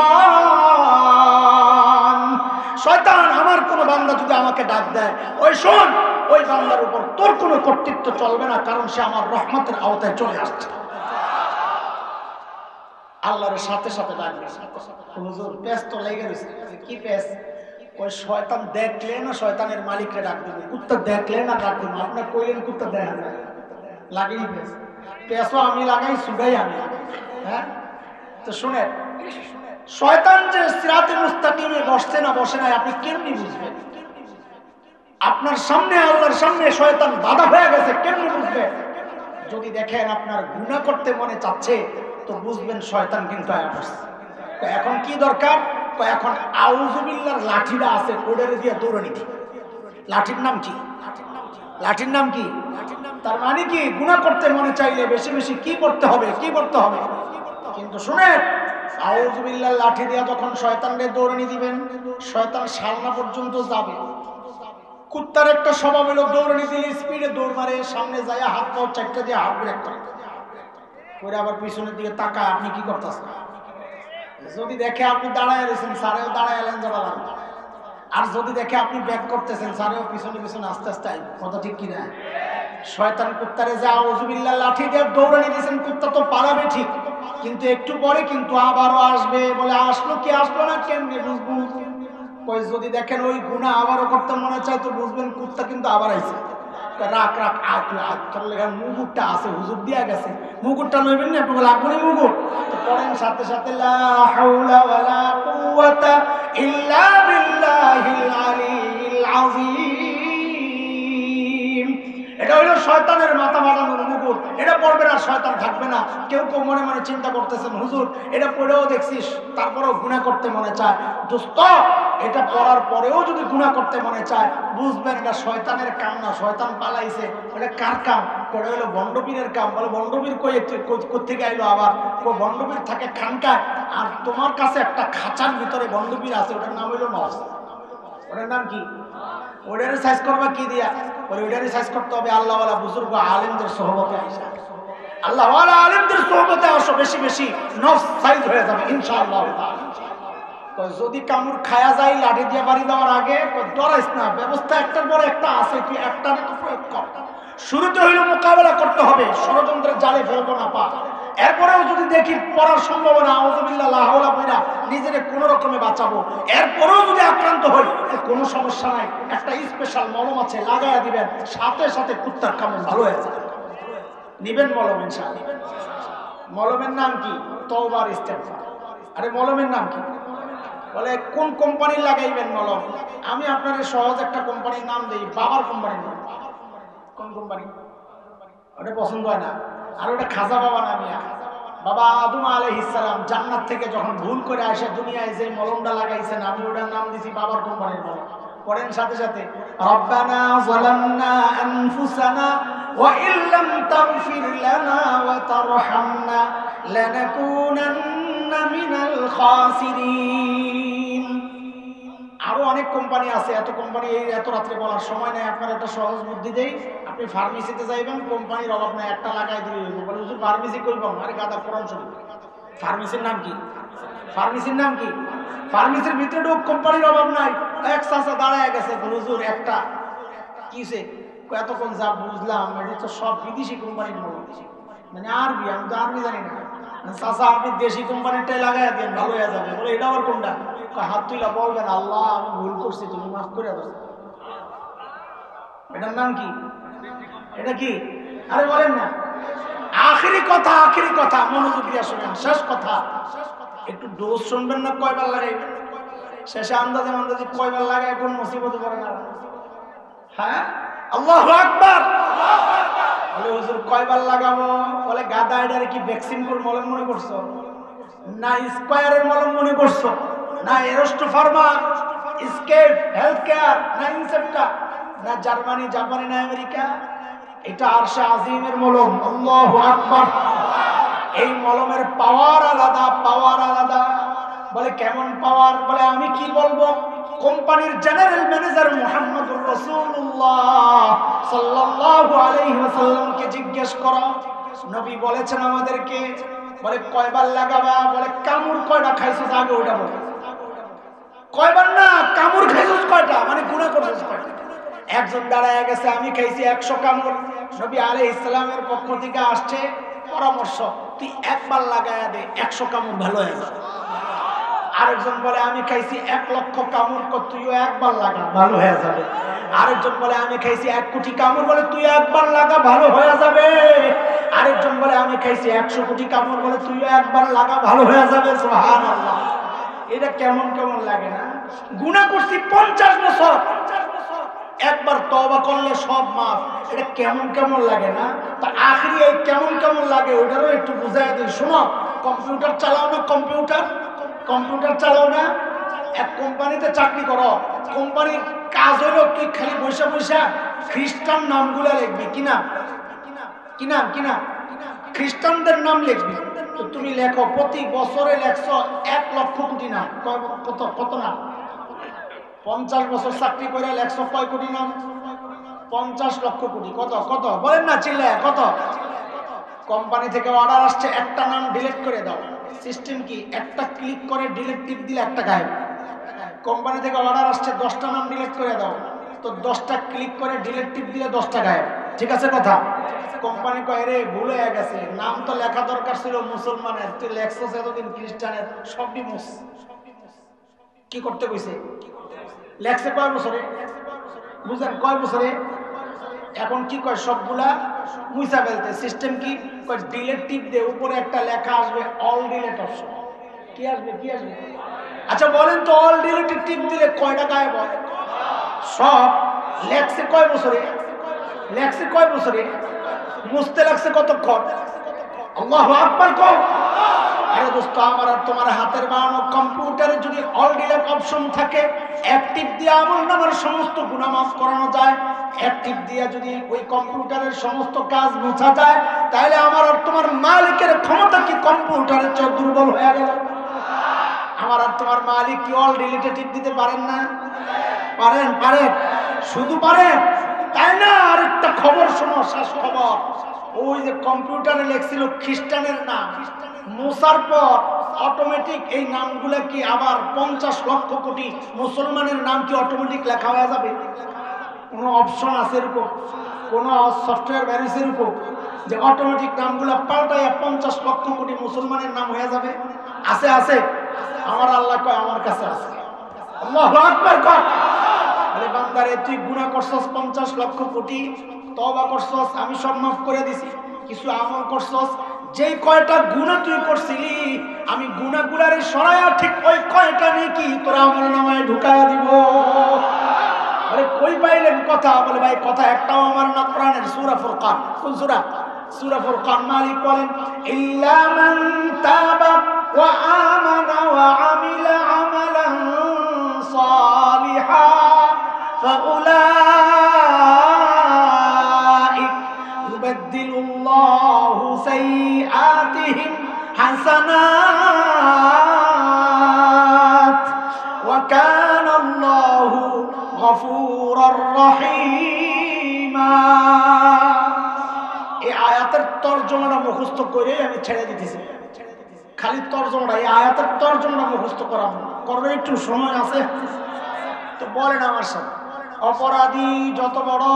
শয়তান আমার কোন বান্দা যদি আমাকে ডাক দেয়, ওই শোন, ওই বান্দার উপর তোর কোনো কর্তৃত্ব চলবে না, কারণ সে আমার রহমতের আওতায় চলে আসছে। আল্লাহর সাথে সাথে ডাকবে। হুজুর পেস তো লেগে গেছে। কি পেস? ওই শয়তান দেখলে না শয়তানের মালিককে ডাক দিবে, কুত্তা দেখলে না ডাক দিবে। আপনার কইলেন কুত্তা দেখা যায়, লাগেই পেস। পেসও আমি লাগাই, সুগাই আমি। হ্যাঁ, তো শুনেন, শয়তান যে সিরাতে মুস্তাকিমে বসছে না বসে নাই, আপনি কেমনি বুঝবেন? আপনার সামনে, আল্লাহর সামনে শয়তান বাধা হয়ে গেছে, কেমনি বুঝবেন? যদি দেখেন আপনার গুনাহ করতে মনে চাচ্ছে, তো বুঝবেন শয়তান কিন্তু আয়া বসছে। তো এখন কি দরকার? তো এখন আউযু বিল্লাহর লাঠিটা আছে, ওটারে দিয়ে দৌড়ে নিতে। লাঠির নাম কি? লাঠির নাম কি? তার মানে কি? গুনাহ করতে মনে চাইলে বেশি বেশি কি করতে হবে? কি করতে হবে? কিন্তু শুনেন, আউযু বিল্লাহর লাঠি দিয়ে যখন শয়তানকে দৌড়ানি দিবেন, শয়তান সামনা পর্যন্ত যাবে। কুত্তার একটা স্বভাব হলো দৌড়ানি দিলে স্পিডে দৌড় মারে, সামনে যায় হাত পাও চারটা দিয়ে হাত ব্রেক করে, করে আবার পিছনের দিকে তাকায় আপনি কি করতেছেন। যদি দেখে আপনি দাঁড়ায় রয়েছেন, স্যারেও দাঁড়ায় এলেন যাবেন। আর যদি দেখে আপনি ব্যাক করতেছেন, স্যারেও পিছনে পিছনে আস্তে আস্তে আইন। কথা ঠিক কিনা? শয়তান কুত্তারে যা আউযু বিল্লাহর লাঠি দিয়ে দৌড়ানি দিয়েছেন, কুত্তা তো পালাবে ঠিক, কিন্তু একটু পরে কিন্তু আবারও আসবে। বলে আসলো কি আসলো না, কেমনে বুঝবো? ওই যদি দেখেন ওই গুনাহ আবারও করতে মনে চায়, তো বুঝবেন কুত্তা কিন্তু আবার আইছে। রাখ রাখ তোর লেখা মুগুরটা আছে, হুজুর দিয়া গেছে, মুগুরটা লইবেন না, আপনাকে লাগবে না মুগুর। তো পড়েন সাথে সাথে, লা হাওলা ওয়ালা কুওয়াতা ইল্লা বিল্লাহিল আলিয়্যিল আযীম। এটা হলো শয়তানের মাথা মারানোর মুগুর। এটা পড়বে না, শয়তান থাকবে না। কেউ কেউ মনে মনে চিন্তা করতেছেন, হুজুর এটা পড়েও দেখছিস, তারপরেও গুনাহ করতে মনে চায়। দোস্ত, এটা পড়ার পরেও যদি গুনাহ করতে মনে চায়, বুঝবেন এটা শয়তানের কাম না, শয়তান পালাইছে। এটা কার কাম? এটা হলো ভণ্ডপীরের কাম। বলে ভণ্ডপীর কোত্থেকে আইলো আবার? ভণ্ডপীর থাকে খানকায়, আর তোমার কাছে একটা খাঁচার ভিতরে ভণ্ডপীর আছে, ওটার নাম হইলো নফস। ওটার নাম কি? ওটারে সাইজ করবা কি দিয়া? বলে ওটারে সাইজ করতে হবে আল্লাহওয়ালা বুজুর্গ আলেমদের সোহবতে আসা। আল্লাহওয়ালা আলেমদের সোহবতে আসো, বেশি বেশি নফস সাইজ হয়ে যাবে ইনশাআল্লাহ। যদি কামড় খায়া যায় লাঠি দিয়ে বাড়ি দেওয়ার আগে, ডরাইস না, ব্যবস্থা একটার পর একটা আছে, কি একটারে তো প্রয়োগ কর। শুরুতে হইলো মোকাবেলা করতে হবে, ষড়যন্ত্রের জালে ফেলবো না পা। এরপরেও যদি দেখি পড়ার সম্ভাবনা, আউযু বিল্লাহ লা হাওলা কইরা নিজেকে কোন রকমে বাঁচাবো, এরপরেও যদি আক্রান্ত হই, কোনো সমস্যা নাই, একটা স্পেশাল মলম আছে, লাগায়া দিবেন, সাথে সাথে কুত্তার কামড় ভালো হয়ে যাবে। নিবেন মলম ইনশাআল্লাহ। মলমের নাম কি? তওবার ইস্তেগফার। আরে মলমের নাম কি? বলে কোন কোম্পানির লাগাইবেন মলম? আমি আপনাদের সহজ একটা কোম্পানির নাম দেই, বাবার কোম্পানির নাম। কোন কোম্পানি? ওটা পছন্দ হয় না। আর ওটা খাজা বাবা নামিয়া। বাবা আদম আলাইহিস সালাম জান্নাত থেকে যখন ভুল করে আসে দুনিয়ায় যে মলমটা লাগাইছেন, আমি ওটার নাম দিছি বাবার কোম্পানির মলম। পড়েন সাথে সাথে, রব্বানা যালামনা আনফুসানা ওয়া ইল্লাম তাগফির লানা ওয়া তারহামনা লানাকুনান্না মিনাল খাসিরিন। আরো অনেক কোম্পানি আছে, এত কোম্পানি এত রাত্রে বলার সময় নেই। আপনার একটা সহজ বুদ্ধি দেই, আপনি ফার্মেসিতে যাইবেন, কোম্পানির অভাব নাই, একটা লাগাই দিলে বলে হুজুর ফার্মেসি কইবাম। আরে গাদা, কোরআন শরীফ। ফার্মেসির নাম কি? ফার্মেসির নাম কি? ফার্মেসির ভিতরে ঢোক, কোম্পানির অভাব নাই। এক চাচা দাঁড়ায় গেছে, হুজুর একটা কিসে? এতক্ষণ যা বুঝলাম এটা তো সব বিদেশি কোম্পানির মনে, মানে আরবি, আমি তো আরবি জানি না। চাচা আপনি দেশি কোম্পানিরটাই লাগাই দেন, ভালো হয়ে যাবে। বলে এটা আবার কোনটা? হাত তুইলা বলবেন, আল্লাহ আমি ভুল করছি, তুমি মাফ করে দাও। এটার নাম কি? এটা কি? আরে বলেন না। আখেরি কথা, আখেরি কথা, মনোযোগ দিয়ে শুনেন, শেষ কথা। একটু ডোজ শুনবেন না, কয়বার লাগাইবেন? শেষে আন্দাজে আন্দাজে কয়বার লাগাই কোন মুসিবতে পড়ে না। হ্যাঁ, আল্লাহু আকবার। বলে হুজুর কয়বার লাগাবো? বলে গাদা, এটার কি ভ্যাকসিন কোর মলম মনে করছো, না স্কয়ারের মলম মনে করছো, না এরোস্টো ফার্মা, স্কেপ হেলথ কেয়ার, না ইনসেপ্টা, না জার্মানি, জাপানি, না আমেরিকা? এটা আরশে আজিমের মলম। আল্লাহু আকবার। এই মলমের পাওয়ার আলাদা, পাওয়ার আলাদা। বলে কেমন পাওয়ার? বলে আমি কি বলবো? কোম্পানির জেনারেল ম্যানেজার মুহাম্মদুর রাসূলুল্লাহ সাল্লাল্লাহু আলাইহি ওয়াসাল্লামকে জিজ্ঞেস করো, নবী বলেছেন আমাদেরকে। বলে কয়বার লাগাবা? বলে কামড় কয়টা খাইছিস আগে ওটা বল। কয়বার না, কামড় খাইছিস কয়টা, মানে গুনাহ করছিস কয়টা? একজন দাঁড়ায় গেছে, আমি খাইছি 100 কামড়। নবী আলাইহিস সালামের পক্ষ থেকে আসছে পরামর্শ, তুই একবার লাগায়া দে, 100 কামড় ভালো হয়ে যাবে। আরেকজন বলে আমি খাইছি 1 লক্ষ কামড়, তুইও একবার লাগা, ভালো হয়ে যাবে। আরেকজন বলে আমি খাইছি 1 কোটি কামড়, বলে তুই একবার লাগা, ভালো হয়ে যাবে। আরেকজন বলে আমি খাইছি 100 কোটি কামড়, বলে তুইও একবার লাগা, ভালো হয়ে যাবে। সুবহানাল্লাহ। এটা কেমন কেমন লাগে না? গুনাহ করছি 50 বছর, একবার তওবা করলে সব মাফ। এটা কেমন কেমন লাগে না? তো আখরি এই কেমন কেমন লাগে ওটারও একটু বুঝাই দিই। শোনো, কম্পিউটার চালাও না, কম্পিউটার চালাও না, এক কোম্পানিতে চাকরি করো, কোম্পানির কাজ হলো তুই খালি বৈশা বৈশা খ্রিস্টান নামগুলা লিখবি। কি নাম? খ্রিস্টানদের নাম লিখবি। তো তুমি লেখো, প্রতি বছরে লেখছো 1 লক্ষ কোটি নাম। কত নাম? 50 বছর চাকরি করে লেখছো কয় কোটি নাম? 50 লক্ষ কোটি। কত কত বলেন না, চিল্লায় কত? কোম্পানি থেকে অর্ডার আসছে, একটা নাম ডিলিট করে দাও। সিস্টেম কি? একটা ক্লিক করে ডিলিট টিপ দিলে একটা গায়েব। কোম্পানি থেকে অর্ডার আসছে 10টা নাম ডিলিট করে দাও, তো 10টা ক্লিক করে ডিলিট টিপ দিলে 10টা গায়েব। ঠিক আছে কথা? কোম্পানি কয় রে ভুল হয়ে গেছে, নাম তো লেখা দরকার ছিল মুসলমানের, তুই লেখছস এতদিন খ্রিস্টানের, সবই মুস। কি করতে কইছে? লেখছে কয় বছরে? বুঝেন কয় বছরে? এখন কি কয়? সবগুলা মুছা ফেলতে। সিস্টেম কি কয়? ডিলিট টিপ দে, উপরে একটা লেখা আসবে অল ডিলিট অপশন। কি আসবে? আচ্ছা বলেন তো, অল ডিলিট টিপ দিলে কয়টা গায়েব হয়? সব। লেখছে কয় বছরে? মুছতে লাগছে কতক্ষণ? আল্লাহু আকবার কও। আরে দোস্ত আমার আর তোমার হাতের বানানো কম্পিউটারে যদি অল ডিলিট অপশন থাকে, এক টিপ দিয়ে আমলনামার সমস্ত গুনাহ মাফ করানো যায়। এক টিপ দিয়ে যদি ওই কম্পিউটারের সমস্ত কাজ মোছা যায়, তাহলে আমার আর তোমার মালিকের ক্ষমতা কি কম্পিউটারের চেয়ে দুর্বল হয়ে গেল? আমার আর তোমার মালিক কি অল ডিলিটে টিপ দিতে পারেন না? পারেন, শুধু পারেন তাই না? আরেকটা খবর শোনো, শেষ খবর। ওই যে কম্পিউটারে লেখছিল খ্রিস্টানের নাম, মুসার পর অটোমেটিক এই নামগুলা কি আবার 50 লক্ষ কোটি মুসলমানের নাম কি অটোমেটিক লেখা হয়ে যাবে? কোনো অপশন আছে এরকম? কোনো সফটওয়্যার বেরিয়েছে এরকম যে অটোমেটিক নামগুলা পাল্টাইয়া 50 লক্ষ কোটি মুসলমানের নাম হয়ে যাবে? আছে। আমার আল্লাহ কয় আমার কাছে আছে। আল্লাহু আকবার কর। আরে বান্দারে, তুই গুনাহ করছস 50 লক্ষ কোটি, তওবা করছস, আমি সব মাফ করে দিছি। কিছু আমল করছস, যেই কয়টা গুনাহ তুই করছিলি, আমি গুনাহগুলারে সরায়া ঠিক ওই কয়টা নেকি তোর আমলনামায় ঢুকায়া দিব। আরে কই পাইলেন কথা? বলে ভাই কথা একটাও আমার না, কোরআনের সূরা ফুরকান। কোন সূরা? সূরা ফুরকান। মালিক বলেন ইল্লা মান তাবা ওয়া আমানা ওয়া আমিলা আমালান সালিহা ফাউলাইক ইউবাদদিলুল্লাহু সাইয়্যাতিহিম হাসানাত ওয়া কানা আল্লাহু গফুরুর রহিমা। এই আয়াতের তরজমাটা মুখস্থ করে আমি ছেড়ে দিতেছি। খালি তরজমাটা, এই আয়াতের তরজমাটা মুখস্থ করবে। একটু সময় আছে তো বলেন আমার সাথে। অপরাধী যত বড়,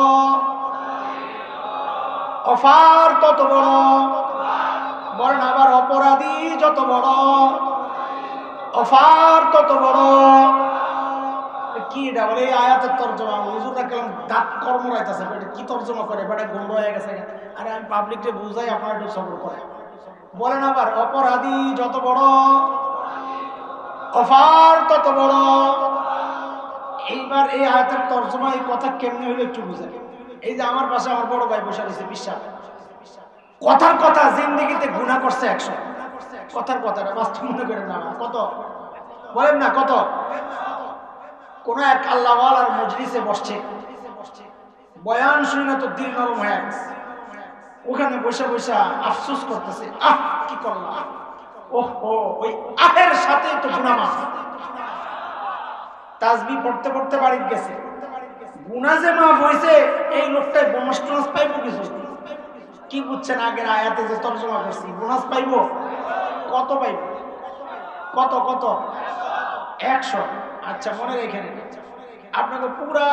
অফার তত বড়। বলেন আবার, অপরাধী যত বড়, অফার তত বড়। কি এটা? বলে এই আয়াতের তরজমা। হুজুররা কেমন দাঁত কর্ম রাইতেছে, কি তরজমা করে? বেটা গুমরা হয়ে গেছে। আরে আমি পাবলিককে বুঝাই, আপনারা একটু সবর করে বলেন আবার, অপরাধী যত বড়, অফার তত বড়। এইবার এই আয়াতের তরজমা, এই কথা কেমনে হইলো একটু বুঝাই। এই যে আমার পাশে আমার বড় ভাই বসে রয়েছে বিশ্বাস, কথার কথা জিন্দেগিতে গুনাহ করছে 100, কথার কথাটা বাস্তব মনে করে না। কত বলেন না কত? কোন এক আল্লাহওয়ালার মজলিসে বসছে, বয়ান শুনে না তো দিল নরম হয়ে গেছে, ওখানে বসে বসে আফসোস করতেছে, আহ কি করলাম, ওহো ওই আহের সাথে তো গুনাহ মাফ। তাসবিহ পড়তে পড়তে বাড়ি গেছে, গুনাহ যে মাফ হয়েছে এই লোকটাই বোনাস টোনাস পাইবো কিছু? কি বুঝছেন আগের আয়াতে যে তর্জমা করছি, বোনাস পাইবো? কত পাইবো? কত কত? 100। আচ্ছা মনে রেখে নেন, আপনাকে পুরা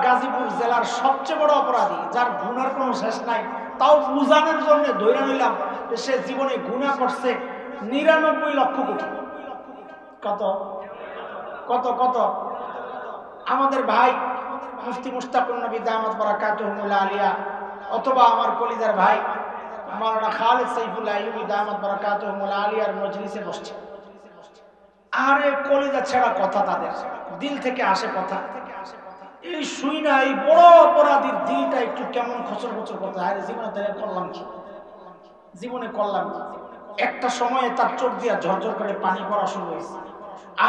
গাজীপুর জেলার সবচেয়ে বড় অপরাধী, যার গুনার কোনো শেষ নাই, তাও বুঝানোর জন্য ধরে নিলাম সে জীবনে গুনাহ করছে 99 লক্ষ কোটি। কত কত কত? আমাদের ভাই মুফতি মুশতাকুর নবী দামাত বারাকাতুহুল আলিয়া, অথবা আমার কলিজার ভাই মাওলানা খালেদ সাইফুল্লাহ আইয়ুবী দামাত বারাকাতুহুল আলিয়ার মজলিসে বসছে। আরে কলিজা ছেড়া কথা, তাদের দিল থেকে আসে কথা। এই শুই না এই বড় অপরাধীর দিলটা একটু কেমন খচর খচর করতে, আরে জীবনে তাহলে করলাম কি, জীবনে করলাম কি? একটা সময়ে তার চোখ দিয়া ঝরঝর করে পানি পড়া শুরু হয়েছে।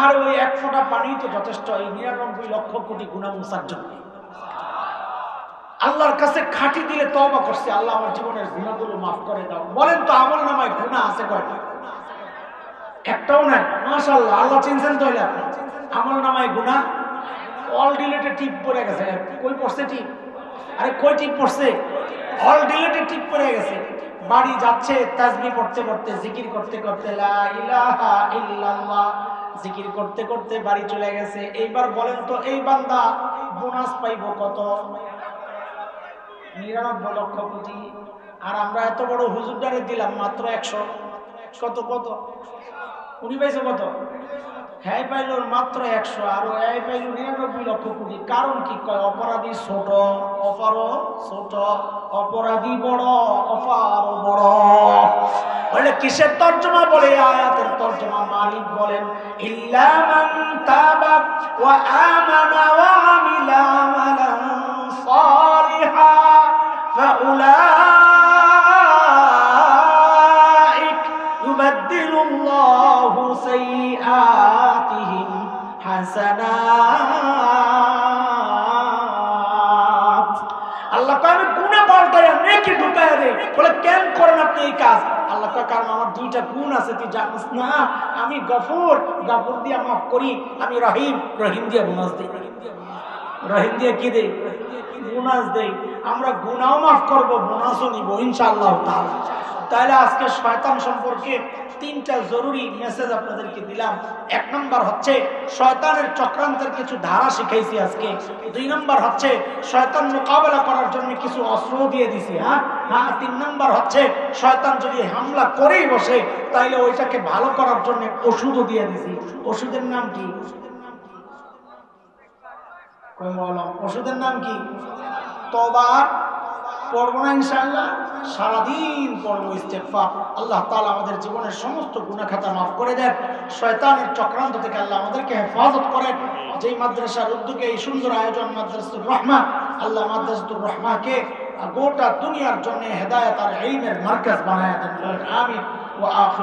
আর ওই এক ফোঁটা পানি তো যথেষ্ট এই 99 লক্ষ কোটি গুনাহ মুছার জন্য। আল্লাহর কাছে খাঁটি দিলে তওবা করছে, আল্লাহ আমার জীবনের গুনাহগুলো মাফ করে দাও। বলেন তো আমল নামায় গুনাহ আছে কয়টা? একটাও নাই। মাশাআল্লাহ, আল্লাহ চিনছেন তো? আপনি আমল নামায় গুনাহ অল ডিলেটে টিপ পড়ে গেছে। কই পড়ছে টিপ? আরে কই টিপ পড়ছে? অল ডিলেটে টিপ পড়ে গেছে। বাড়ি যাচ্ছে তাসবিহ পড়তে পড়তে, জিকির করতে করতে, লা ইলাহা ইল্লাল্লাহ জিকির করতে করতে বাড়ি চলে গেছে। এইবার বলেন তো এই বান্দা বোনাস পাইব কত? 99 লক্ষ কোটি। আর আমরা এত বড় হুজুরদারে দিলাম মাত্র 100। কত কত? উনি পাইছে কত? হ্যাঁ পাইল মাত্র 100, আর এই পাইল 99 লক্ষ কোটি। কারণ কি কয়? অপরাধী ছোট, অপারও ছোট, অপরাধী বড়, অপারও বড়। বলে কিসের তর্জমা? বলে আয়াতের তর্জমা। মালিক বলেন ইল্লা মান তাবা ওয়া আমানা ওয়া আমিলা আমালান সালিহা ফাউলাইক ইউবাদদিলুল্লাহু সাইয়্যাতিহিম হাসানাত। আল্লাহ কয় আমি গুনাহ পাল্টায়া নেকি ঢুকায়া দেই। বলে কেন করেন আপনি এই কাজ? আল্লাহ কয় কারণ আমার দুইটা গুণ আছে, তুই জানিস না? আমি গফুর, গফুর দিয়া মাফ করি। আমি রহিম, রহিম দিয়া বোনাস দেই। রহিম দিয়ে কি দেই? বোনাস দেই। আমরা গুনাহও মাফ করব, বোনাসও নিব ইনশাআল্লাহ তাআলা। তাহলে আজকে শয়তান সম্পর্কে 3টা জরুরি মেসেজ আপনাদেরকে দিলাম। 1 নম্বর হচ্ছে শয়তানের চক্রান্তের কিছু ধারা শিখাইছি আজকে। 2 নম্বর হচ্ছে শয়তান মোকাবেলা করার জন্য কিছু অস্ত্র দিয়ে দিছি। হ্যাঁ, 3 নম্বর হচ্ছে শয়তান যদি হামলা করেই বসে তাইলে ওইটাকে ভালো করার জন্য ওষুধও দিয়ে দিছি। ওষুধের নাম কি? ওষুধের নাম কি? তওবা। পড়ব না ইনশাআল্লাহ? সারাদিন পড়ব ইস্তেগফার। আল্লাহ তাআলা আমাদের জীবনের সমস্ত গুনাহ খাতা মাফ করে দেন। শয়তানের চক্রান্ত থেকে আল্লাহ আমাদেরকে হেফাজত করেন। যেই মাদ্রাসার উদ্যোগে এই সুন্দর আয়োজন মাদ্রাসাতুর রহমা, আল্লাহ মাদ্রাসাতুর রহমাকে গোটা দুনিয়ার জন্য হেদায়েত আর ইলমের মার্কাজ বানায়া দেন। আমিন ওয়া আখির।